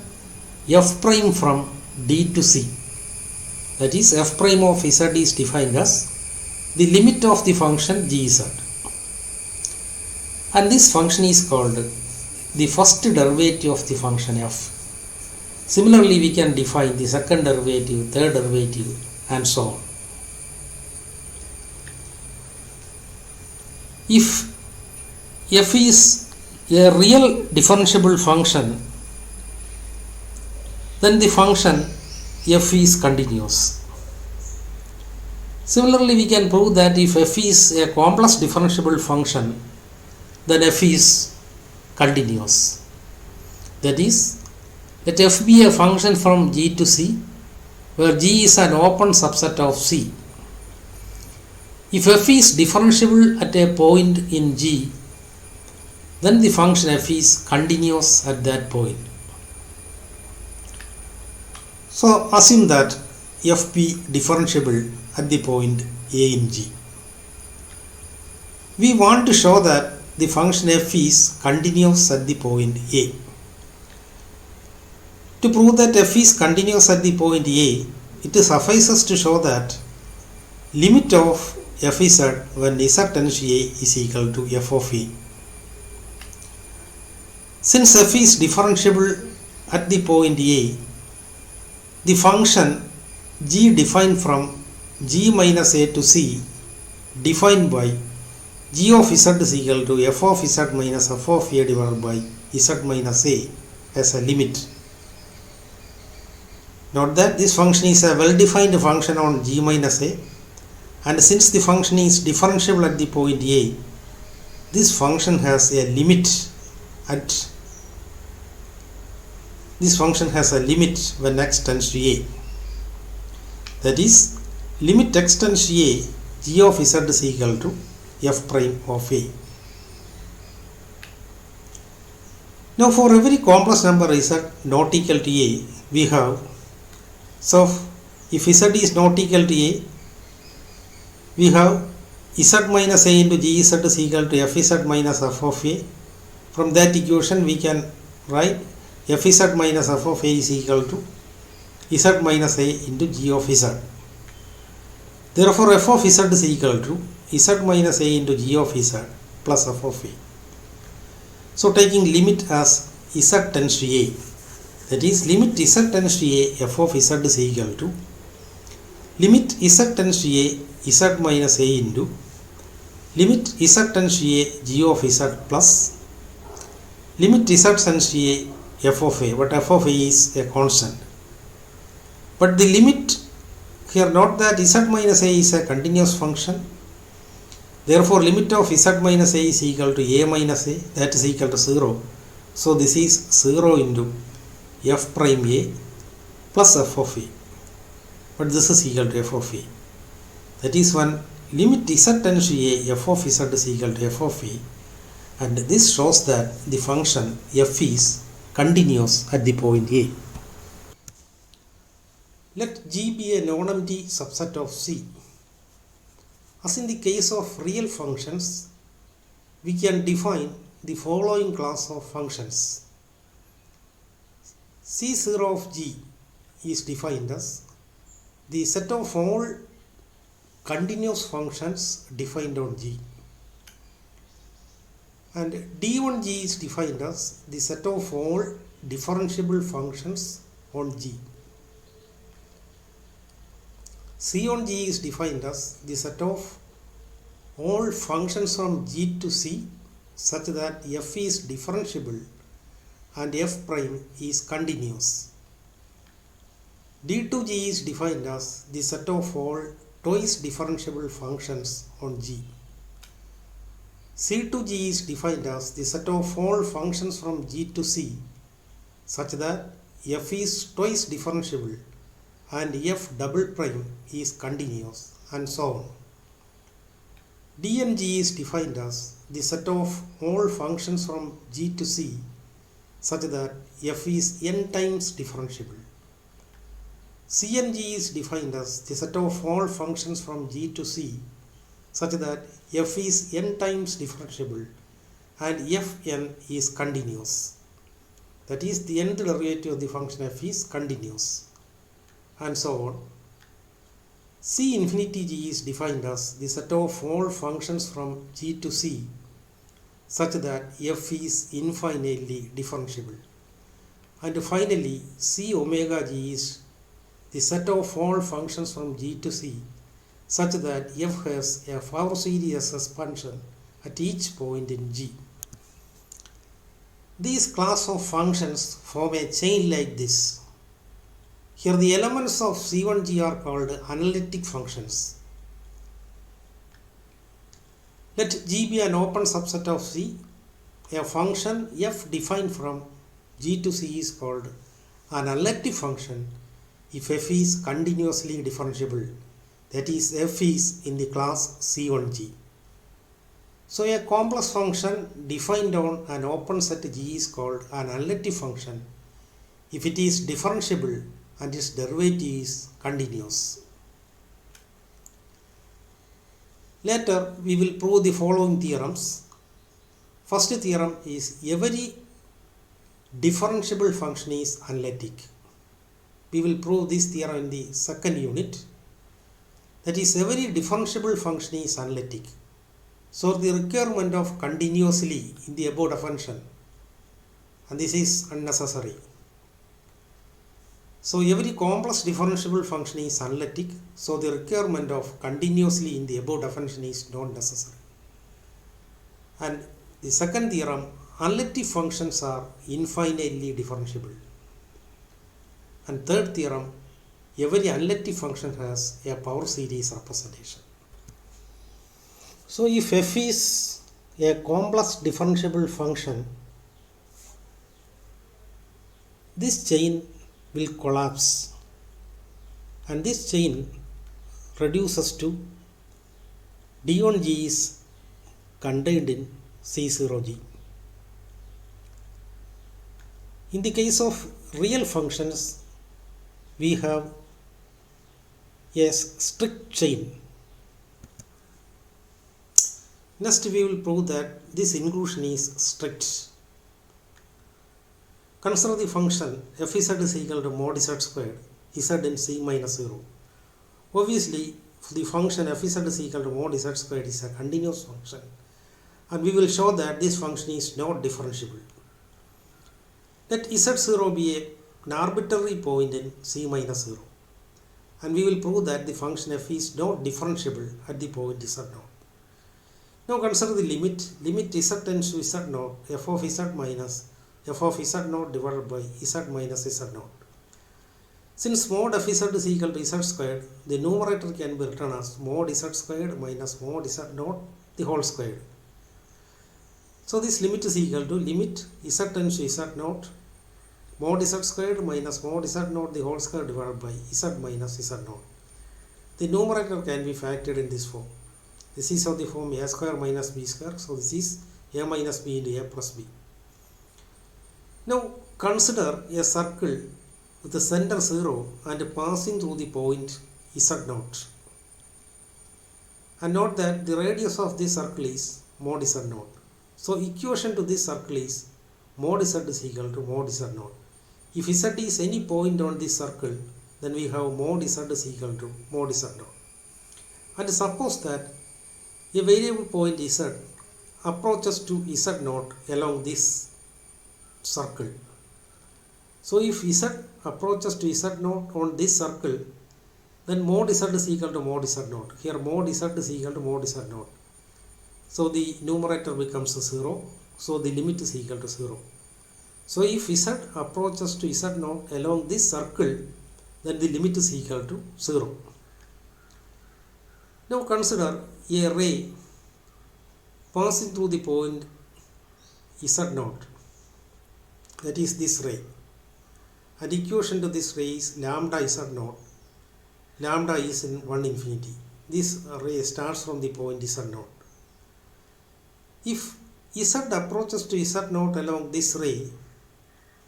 f prime from D to C. That is, f prime of z is defined as the limit of the function gz. And this function is called the first derivative of the function f. Similarly, we can define the second derivative, third derivative, and so on. If f is a real differentiable function, then the function f is continuous. Similarly, we can prove that if f is a complex differentiable function, then f is continuous. That is, let f be a function from G to C, where G is an open subset of C. If f is differentiable at a point in G, then the function f is continuous at that point. So assume that f be differentiable at the point A in G. We want to show that the function f is continuous at the point A. To prove that f is continuous at the point A, it suffices to show that limit of fz when z tends to A is equal to f of A. Since f is differentiable at the point A, the function g defined from G minus A to C defined by g of z is equal to f of z minus f of A divided by z minus A as a limit. Note that this function is a well-defined function on G minus A, and since the function is differentiable at the point A, this function has a limit when x tends to A. That is, limit x tends to A, g of z is equal to f prime of A. Now for every complex number z not equal to A, we have, so if z is not equal to A, we have z minus A into gz is equal to fz minus f of A. From that equation we can write fz minus f of A is equal to z minus A into g of z. Therefore f of z is equal to z minus A into g of z plus f of A. So taking limit as z tends to A, that is, limit z tends to A f of z is equal to limit z tends to A z minus A into limit z tends to A g of z plus limit z tends to A f of A, but f of A is a constant. But the limit here, note that z minus A is a continuous function. Therefore limit of z minus A is equal to A minus A, that is equal to 0. So this is 0 into f prime A plus f of A, but this is equal to f of A. That is, when limit z tends to A, f of z is equal to f of A, and this shows that the function f is continuous at the point A. Let G be a non-empty subset of C. As in the case of real functions, we can define the following class of functions. C0 of G is defined as the set of all continuous functions defined on G. And D1G is defined as the set of all differentiable functions on G. C on G is defined as the set of all functions from G to C such that f is differentiable and f prime is continuous. D2G is defined as the set of all twice differentiable functions on G. C2G is defined as the set of all functions from G to C such that f is twice differentiable and f double prime is continuous, and so on. DNG is defined as the set of all functions from G to C such that f is n times differentiable. CNG is defined as the set of all functions from G to C such that f is n times differentiable and fn is continuous. That is, the nth derivative of the function f is continuous, and so on. C infinity G is defined as the set of all functions from G to C such that f is infinitely differentiable. And finally, C omega G is the set of all functions from G to C such that f has a Fourier series expansion at each point in G. These class of functions form a chain like this. Here the elements of C1G are called analytic functions. Let G be an open subset of C. A function f defined from G to C is called an analytic function if f is continuously differentiable, that is, f is in the class C1G. So a complex function defined on an open set G is called an analytic function if it is differentiable and its derivative is continuous. Later we will prove the following theorems. First theorem is every differentiable function is analytic. We will prove this theorem in the second unit. That is, every differentiable function is analytic. So the requirement of continuously in the above definition, and this is unnecessary. So every complex differentiable function is analytic, so the requirement of continuously in the above definition is not necessary. And the second theorem, analytic functions are infinitely differentiable. And third theorem, every analytic function has a power series representation. So if f is a complex differentiable function, this chain will collapse and this chain reduces to D1G is contained in C0G. In the case of real functions, we have a strict chain. Next we will prove that this inclusion is strict. Consider the function fz is equal to mod z squared, z in C minus 0. Obviously, the function fz is equal to mod z squared is a continuous function, and we will show that this function is not differentiable. Let z0 be an arbitrary point in C minus 0, and we will prove that the function f is not differentiable at the point z0. Now consider the limit z tends to z0 f of z minus f of z0 divided by z minus z0. Since mod f z is equal to z squared, the numerator can be written as mod z squared minus mod z0 the whole squared. So this limit is equal to limit z tends to z0 mod z squared minus mod z0 the whole square divided by z minus z0. The numerator can be factored in this form. This is of the form a square minus b square. So this is a minus b into a plus b. Now consider a circle with the center 0 and passing through the point z0. And note that the radius of this circle is mod z0. So equation to this circle is mod z is equal to mod z0. If z is any point on this circle, then we have mod z is equal to mod z0. And suppose that a variable point z approaches to z0 along this circle. So if z approaches to z0 on this circle, then mod z is equal to mod z0. Here mod z is equal to mod z0. So the numerator becomes 0. So the limit is equal to 0. So if z approaches to z0 along this circle, then the limit is equal to 0. Now consider a ray passing through the point z0, that is this ray, and equation to this ray is lambda z0. Lambda is in 1 infinity. This ray starts from the point z0. If z approaches to z0 along this ray,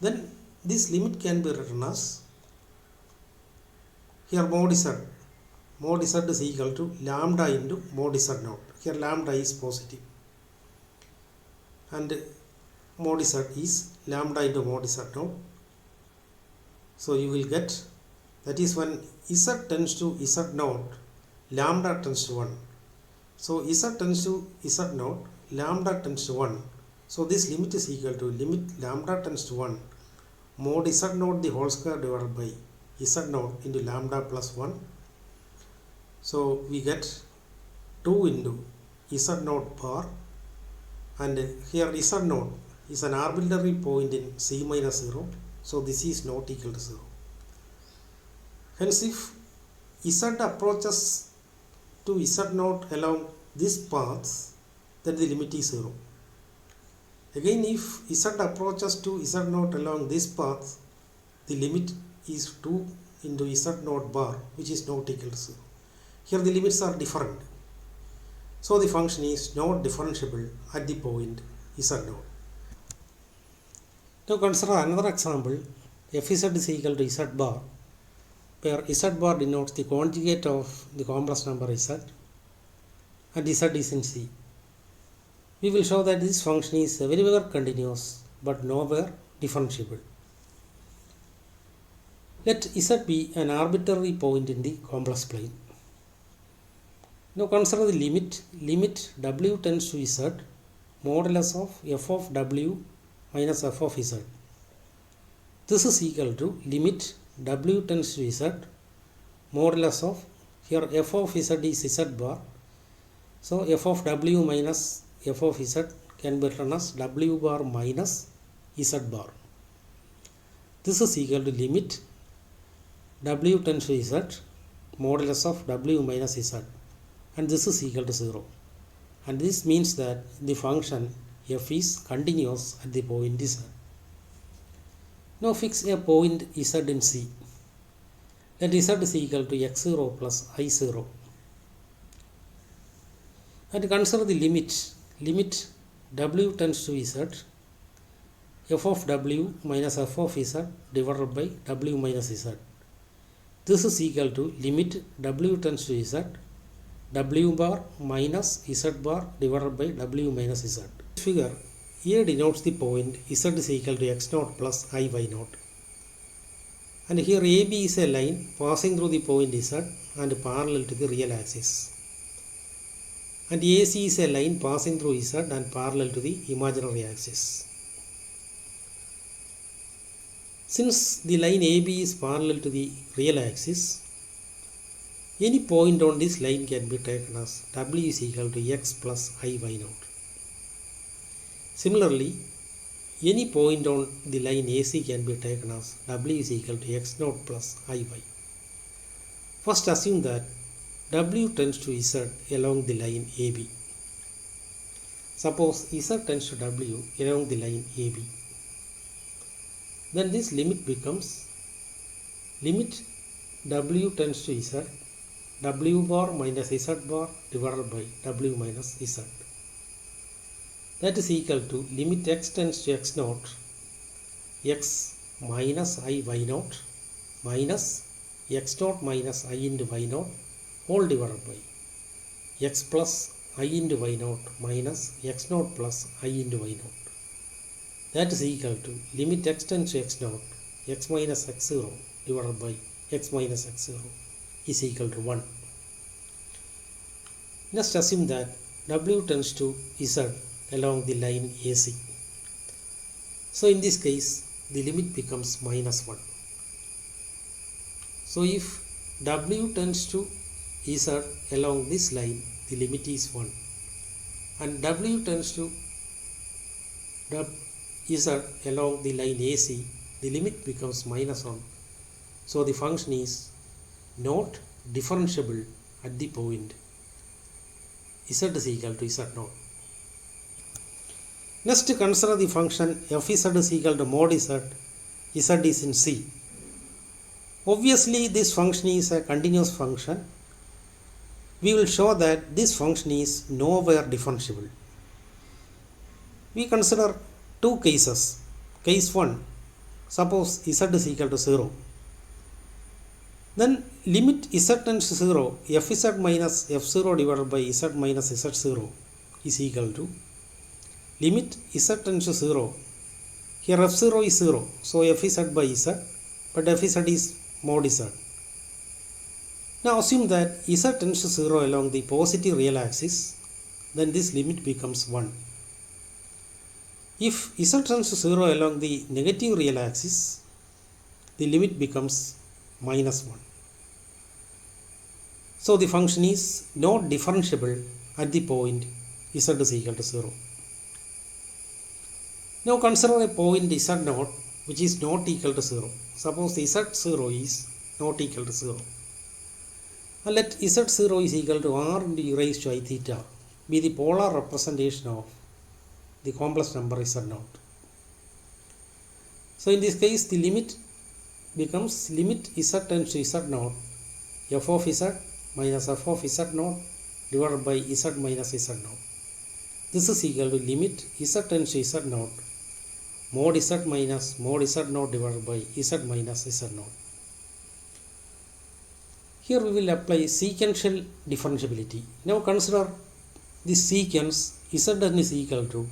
then this limit can be written as, here mod z is equal to lambda into mod z0. Here lambda is positive and mod z is lambda into mod z0. So you will get, that is when z tends to z0, lambda tends to 1. So z tends to z0, lambda tends to 1. So this limit is equal to limit lambda tends to 1 mod z0 the whole square divided by z0 into lambda plus 1. So we get 2 into z0 bar, and here z0 is an arbitrary point in c minus 0. So this is not equal to 0. Hence if z approaches to z0 along this path, then the limit is 0. Again, if z approaches to z0 along this path, the limit is 2 into z0 bar, which is not equal to 0. Here the limits are different. So the function is not differentiable at the point z0. Now consider another example. Fz is equal to z bar, where z bar denotes the conjugate of the complex number z, and z is in C. We will show that this function is everywhere continuous but nowhere differentiable. Let z be an arbitrary point in the complex plane. Now consider the limit w tends to z modulus of f of w minus f of z. This is equal to limit w tends to z modulus of, here f of z is z bar. So f of w minus f of z can be written as w bar minus z bar. This is equal to limit w tends to z modulus of w minus z, and this is equal to 0. And this means that the function f is continuous at the point z. Now fix a point z in C. Let z is equal to x0 plus i0. And consider the limit w tends to z f of w minus f of z divided by w minus z. This is equal to limit w tends to z w bar minus z bar divided by w minus z. This figure here denotes the point z is equal to x0 plus I y0. And here AB is a line passing through the point z and parallel to the real axis. And AC is a line passing through z and parallel to the imaginary axis. Since the line AB is parallel to the real axis, any point on this line can be taken as w is equal to x plus I y0. Similarly, any point on the line AC can be taken as w is equal to x0 plus IY. First assume that w tends to z along the line AB. Suppose z tends to w along the line AB. Then this limit becomes limit w tends to z w bar minus z bar divided by w minus z. That is equal to limit x tends to x0 x minus I y0 minus x0 minus I into y0 whole divided by x plus I into y0 minus x0 plus I into y0. That is equal to limit x tends to x0 x minus x0 divided by x minus x0 is equal to 1. Just assume that w tends to z along the line AC. So in this case, the limit becomes minus 1. So if W tends to Z along this line, the limit is 1. And W tends to Z along the line AC, the limit becomes minus 1. So the function is not differentiable at the point Z is equal to Z0. Next, consider the function Fz is equal to mod Z. Z is in C. Obviously, this function is a continuous function. We will show that this function is nowhere differentiable. We consider two cases. Case 1, suppose Z is equal to 0. Then limit Z tends to 0, Fz minus F0 divided by Z minus Z0 is equal to limit Z tends to 0. Here F0 is 0, so Fz by Z, but Fz is mod Z. Now assume that Z tends to 0 along the positive real axis, then this limit becomes 1. If Z tends to 0 along the negative real axis, the limit becomes minus 1. So the function is not differentiable at the point Z is equal to 0. Now consider a point Z0 which is not equal to 0. Suppose Z0 is not equal to 0. And let Z0 is equal to R into e raised to I theta be the polar representation of the complex number Z0. So in this case, the limit becomes limit Z tends to Z0 f of Z minus f of Z0 divided by Z minus Z0. This is equal to limit Z tends to Z0 mod Z minus mod Z0 divided by Z minus Z0. Here we will apply sequential differentiability. Now consider this sequence Zn is equal to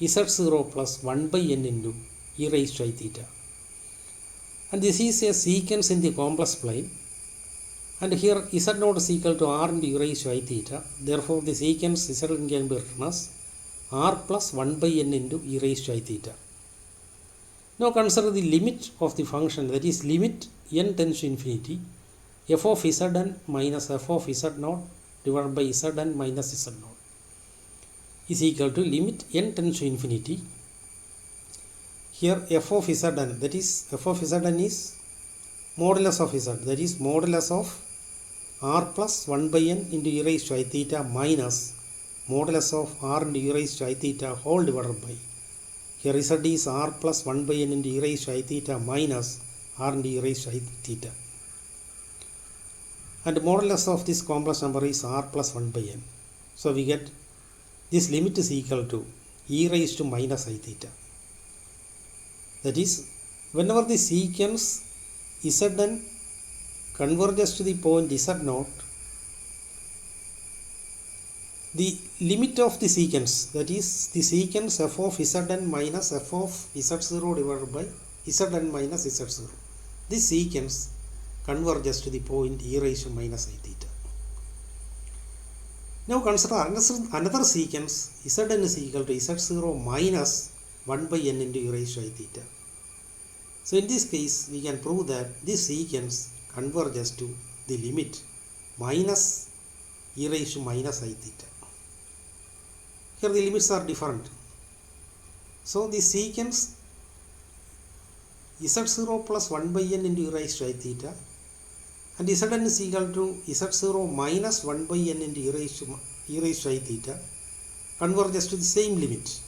Z0 plus 1 by n into e raised to I theta. And this is a sequence in the complex plane. And here Z0 is equal to R into e raised to I theta. Therefore, the sequence Zn can be written as R plus 1 by n into e raised to I theta. Now consider the limit of the function, that is limit n tends to infinity f of Zn minus f of Z0 divided by Zn minus Z0 is equal to limit n tends to infinity. Here f of Zn, that is f of Zn is modulus of Z, that is modulus of R plus 1 by n into e raised to I theta minus modulus of R into e raised to I theta whole divided by, here Z is R plus 1 by n into e raised to I theta minus R into e raised to I theta. And modulus of this complex number is R plus 1 by n. So we get this limit is equal to e raised to minus I theta. That is, whenever the sequence Zn converges to the point Z0, the limit of the sequence, that is the sequence f of Zn minus f of Z0 divided by Zn minus Z0, this sequence converges to the point e raised to minus I theta. Now consider another sequence Zn is equal to Z0 minus 1 by n into e raised to I theta. So in this case, we can prove that this sequence converges to the limit minus e raised to minus I theta. Here the limits are different. So the sequence Z0 plus 1 by n into e raised to I theta and Zn is equal to Z0 minus 1 by n into e raised to I theta converges to the same limit.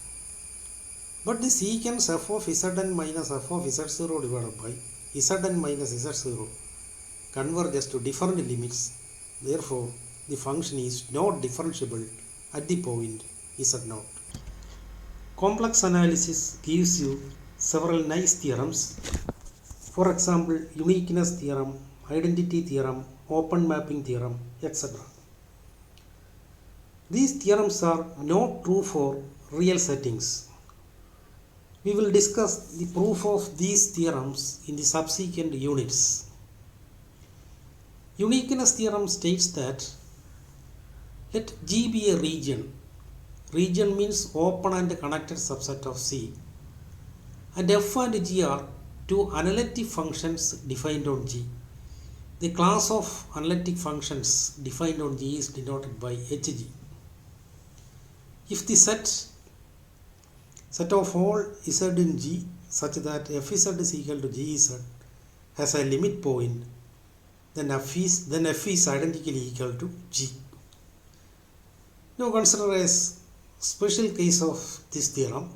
But the sequence f of Zn minus f of Z0 divided by Zn minus Z0 converges to different limits. Therefore, the function is not differentiable at the point Z0. Complex analysis gives you several nice theorems. For example, uniqueness theorem, identity theorem, open mapping theorem, etc. These theorems are not true for real settings. We will discuss the proof of these theorems in the subsequent units. Uniqueness theorem states that let G be a region Region means open and connected subset of C. And f and g are two analytic functions defined on G. The class of analytic functions defined on G is denoted by Hg. If the set of all z in G such that fz is equal to gz has a limit point, then f is identically equal to G. Now consider a special case of this theorem.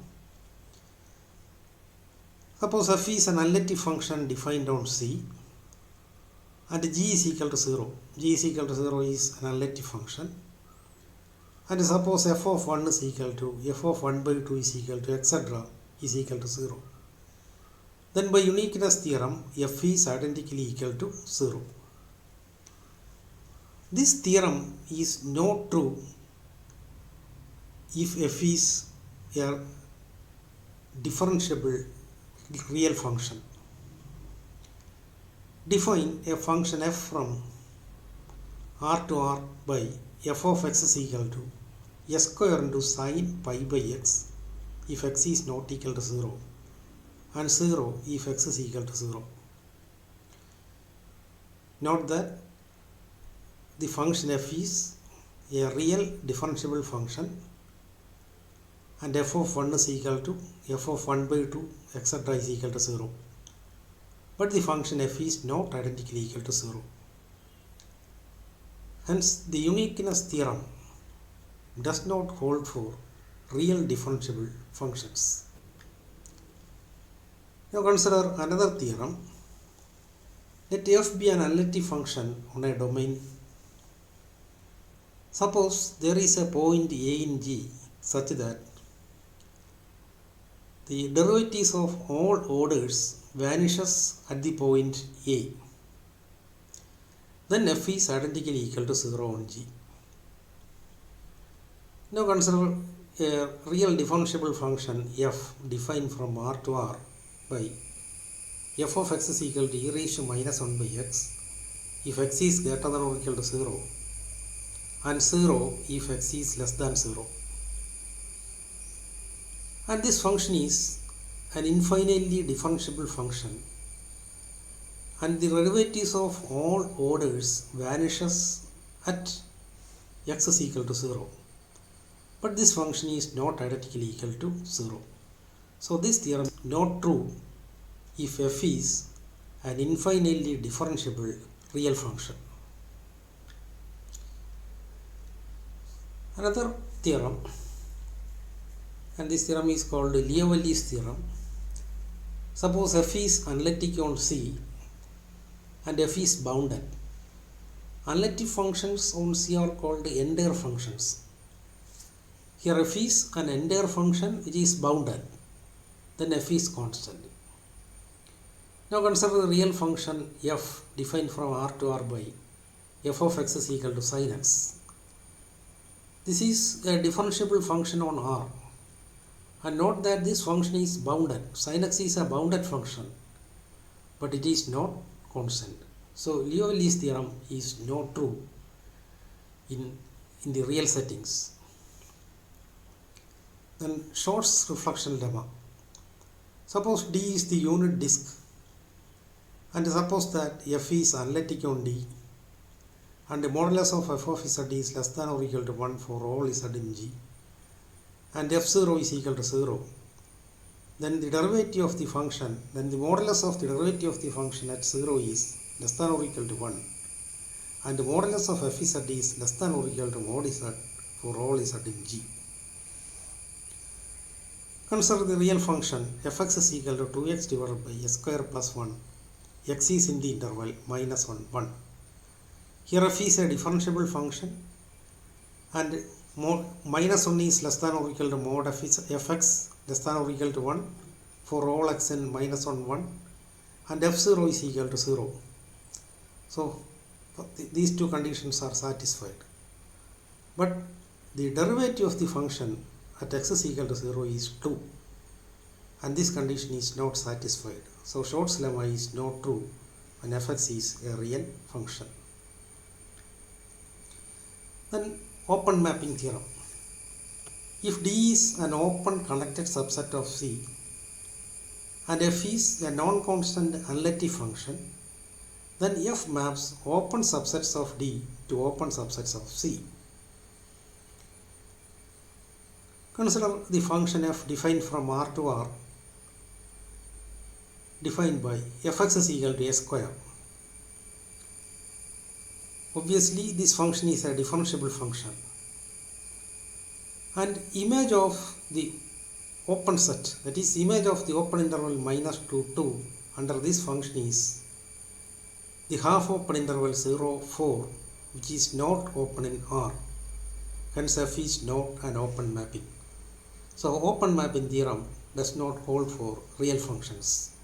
Suppose f is an analytic function defined on C and g is equal to 0. G is equal to 0 is an analytic function. And suppose f of 1 is equal to f of 1 by 2 is equal to etc. is equal to 0. Then by uniqueness theorem, f is identically equal to 0. This theorem is not true if f is a differentiable real function. Define a function f from R to R by f of x is equal to s square into sine pi by x if x is not equal to 0 and 0 if x is equal to 0. Note that the function f is a real differentiable function and f of 1 is equal to f of 1 by 2 etc. is equal to 0. But the function f is not identically equal to 0. Hence, the uniqueness theorem does not hold for real differentiable functions. Now consider another theorem. Let f be an analytic function on a domain. Suppose there is a point A in G such that the derivatives of all orders vanishes at the point A. Then f is identically equal to 0 on G. Now consider a real differentiable function f defined from R to R by f of x is equal to e raised to minus 1 by x if x is greater than or equal to 0 and 0 if x is less than 0. And this function is an infinitely differentiable function and the derivatives of all orders vanishes at x is equal to 0. But this function is not identically equal to 0. So this theorem is not true if f is an infinitely differentiable real function. Another theorem, and this theorem is called Liouville's theorem. Suppose f is analytic on C and f is bounded. Analytic functions on C are called entire functions. Here f is an entire function which is bounded, then f is constant. Now consider the real function f defined from R to R by f of x is equal to sin x. This is a differentiable function on R. And note that this function is bounded. Sin x is a bounded function, but it is not constant. So Liouville's theorem is not true in the real settings. Then Short's reflection lemma. Suppose D is the unit disk and suppose that f is analytic on D and the modulus of f of z is less than or equal to 1 for all z in G and f0 is equal to 0, then the derivative of the function, then the modulus of the derivative of the function at 0 is less than or equal to 1 and the modulus of fz is less than or equal to mod z for all z in G. Consider the real function fx is equal to 2x divided by s square plus 1, x is in the interval minus 1, 1. Here f is a differentiable function and minus 1 is less than or equal to mod fx less than or equal to 1 for all x in minus 1, 1 and f0 is equal to 0. So these two conditions are satisfied. But the derivative of the function at x is equal to 0 is 2 and this condition is not satisfied. So Short's lemma is not true when fx is a real function. Then open mapping theorem. If D is an open connected subset of C and F is a non-constant analytic function, then F maps open subsets of D to open subsets of C. Consider the function f defined from R to R, defined by fx is equal to a square. Obviously, this function is a differentiable function, and image of the open set, that is image of the open interval minus 2, 2 under this function is the half open interval 0, 4, which is not open in R. Hence f is not an open mapping. So open mapping theorem does not hold for real functions.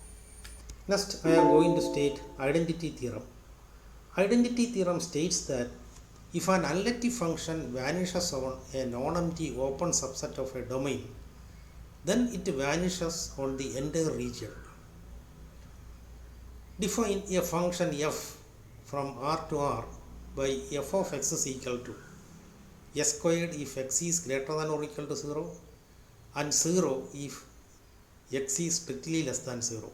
Next, I am going to state identity theorem. Identity theorem states that if an analytic function vanishes on a non-empty open subset of a domain, then it vanishes on the entire region. Define a function f from R to R by f of x is equal to s squared if x is greater than or equal to 0 and 0 if x is strictly less than 0.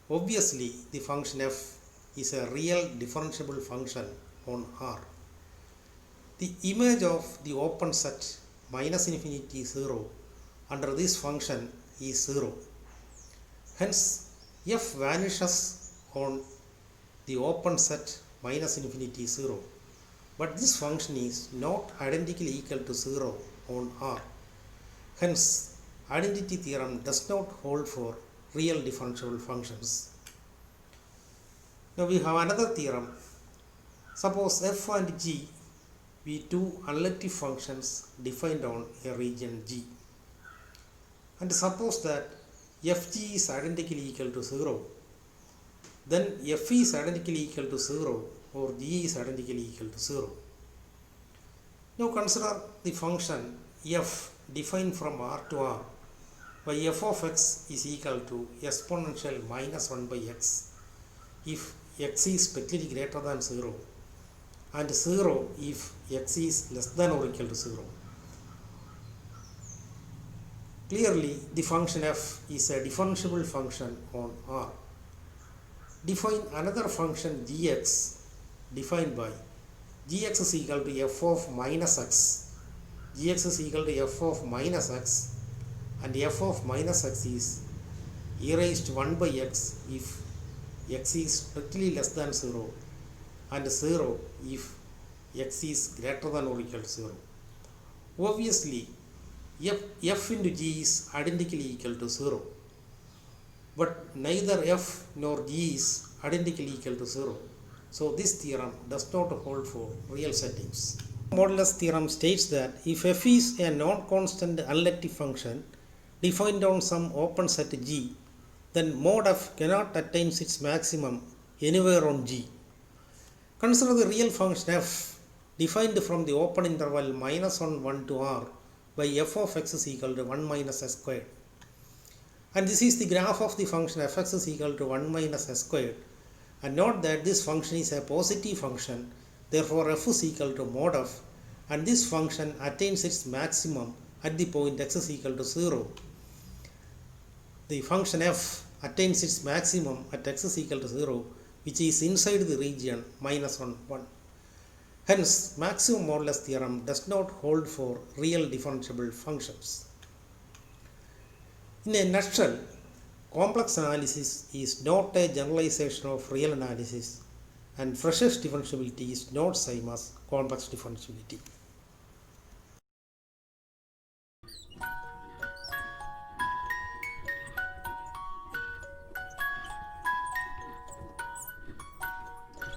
Obviously, the function f is a real differentiable function on R. The image of the open set minus infinity 0 under this function is 0. Hence, f vanishes on the open set minus infinity 0. But this function is not identically equal to 0 on R. Hence, identity theorem does not hold for real differentiable functions. Now we have another theorem. Suppose f and g be two analytic functions defined on a region G. And suppose that fg is identically equal to 0, then f is identically equal to 0 or g is identically equal to 0. Now consider the function f defined from R to R by f of x is equal to exponential minus 1 by x if x is strictly greater than 0 and 0 if x is less than or equal to 0. Clearly, the function f is a differentiable function on R. Define another function gx defined by gx is equal to f of minus x. Gx is equal to f of minus x and f of minus x is e raised to 1 by x if x is strictly less than 0 and 0 if x is greater than or equal to 0. Obviously, f into g is identically equal to 0, but neither f nor g is identically equal to 0. So this theorem does not hold for real settings. Modulus theorem states that if f is a non-constant analytic function defined on some open set G, then mod f cannot attain its maximum anywhere on G. Consider the real function f defined from the open interval minus 1 to R by f of x is equal to 1 minus s squared. And this is the graph of the function fx is equal to 1 minus s squared. And note that this function is a positive function, therefore f is equal to mod f, and this function attains its maximum at the point x is equal to 0. The function f attains its maximum at x is equal to 0, which is inside the region minus 1, 1. Hence, maximum modulus theorem does not hold for real differentiable functions. In a nutshell, complex analysis is not a generalization of real analysis, and Fresher's differentiability is not same as complex differentiability.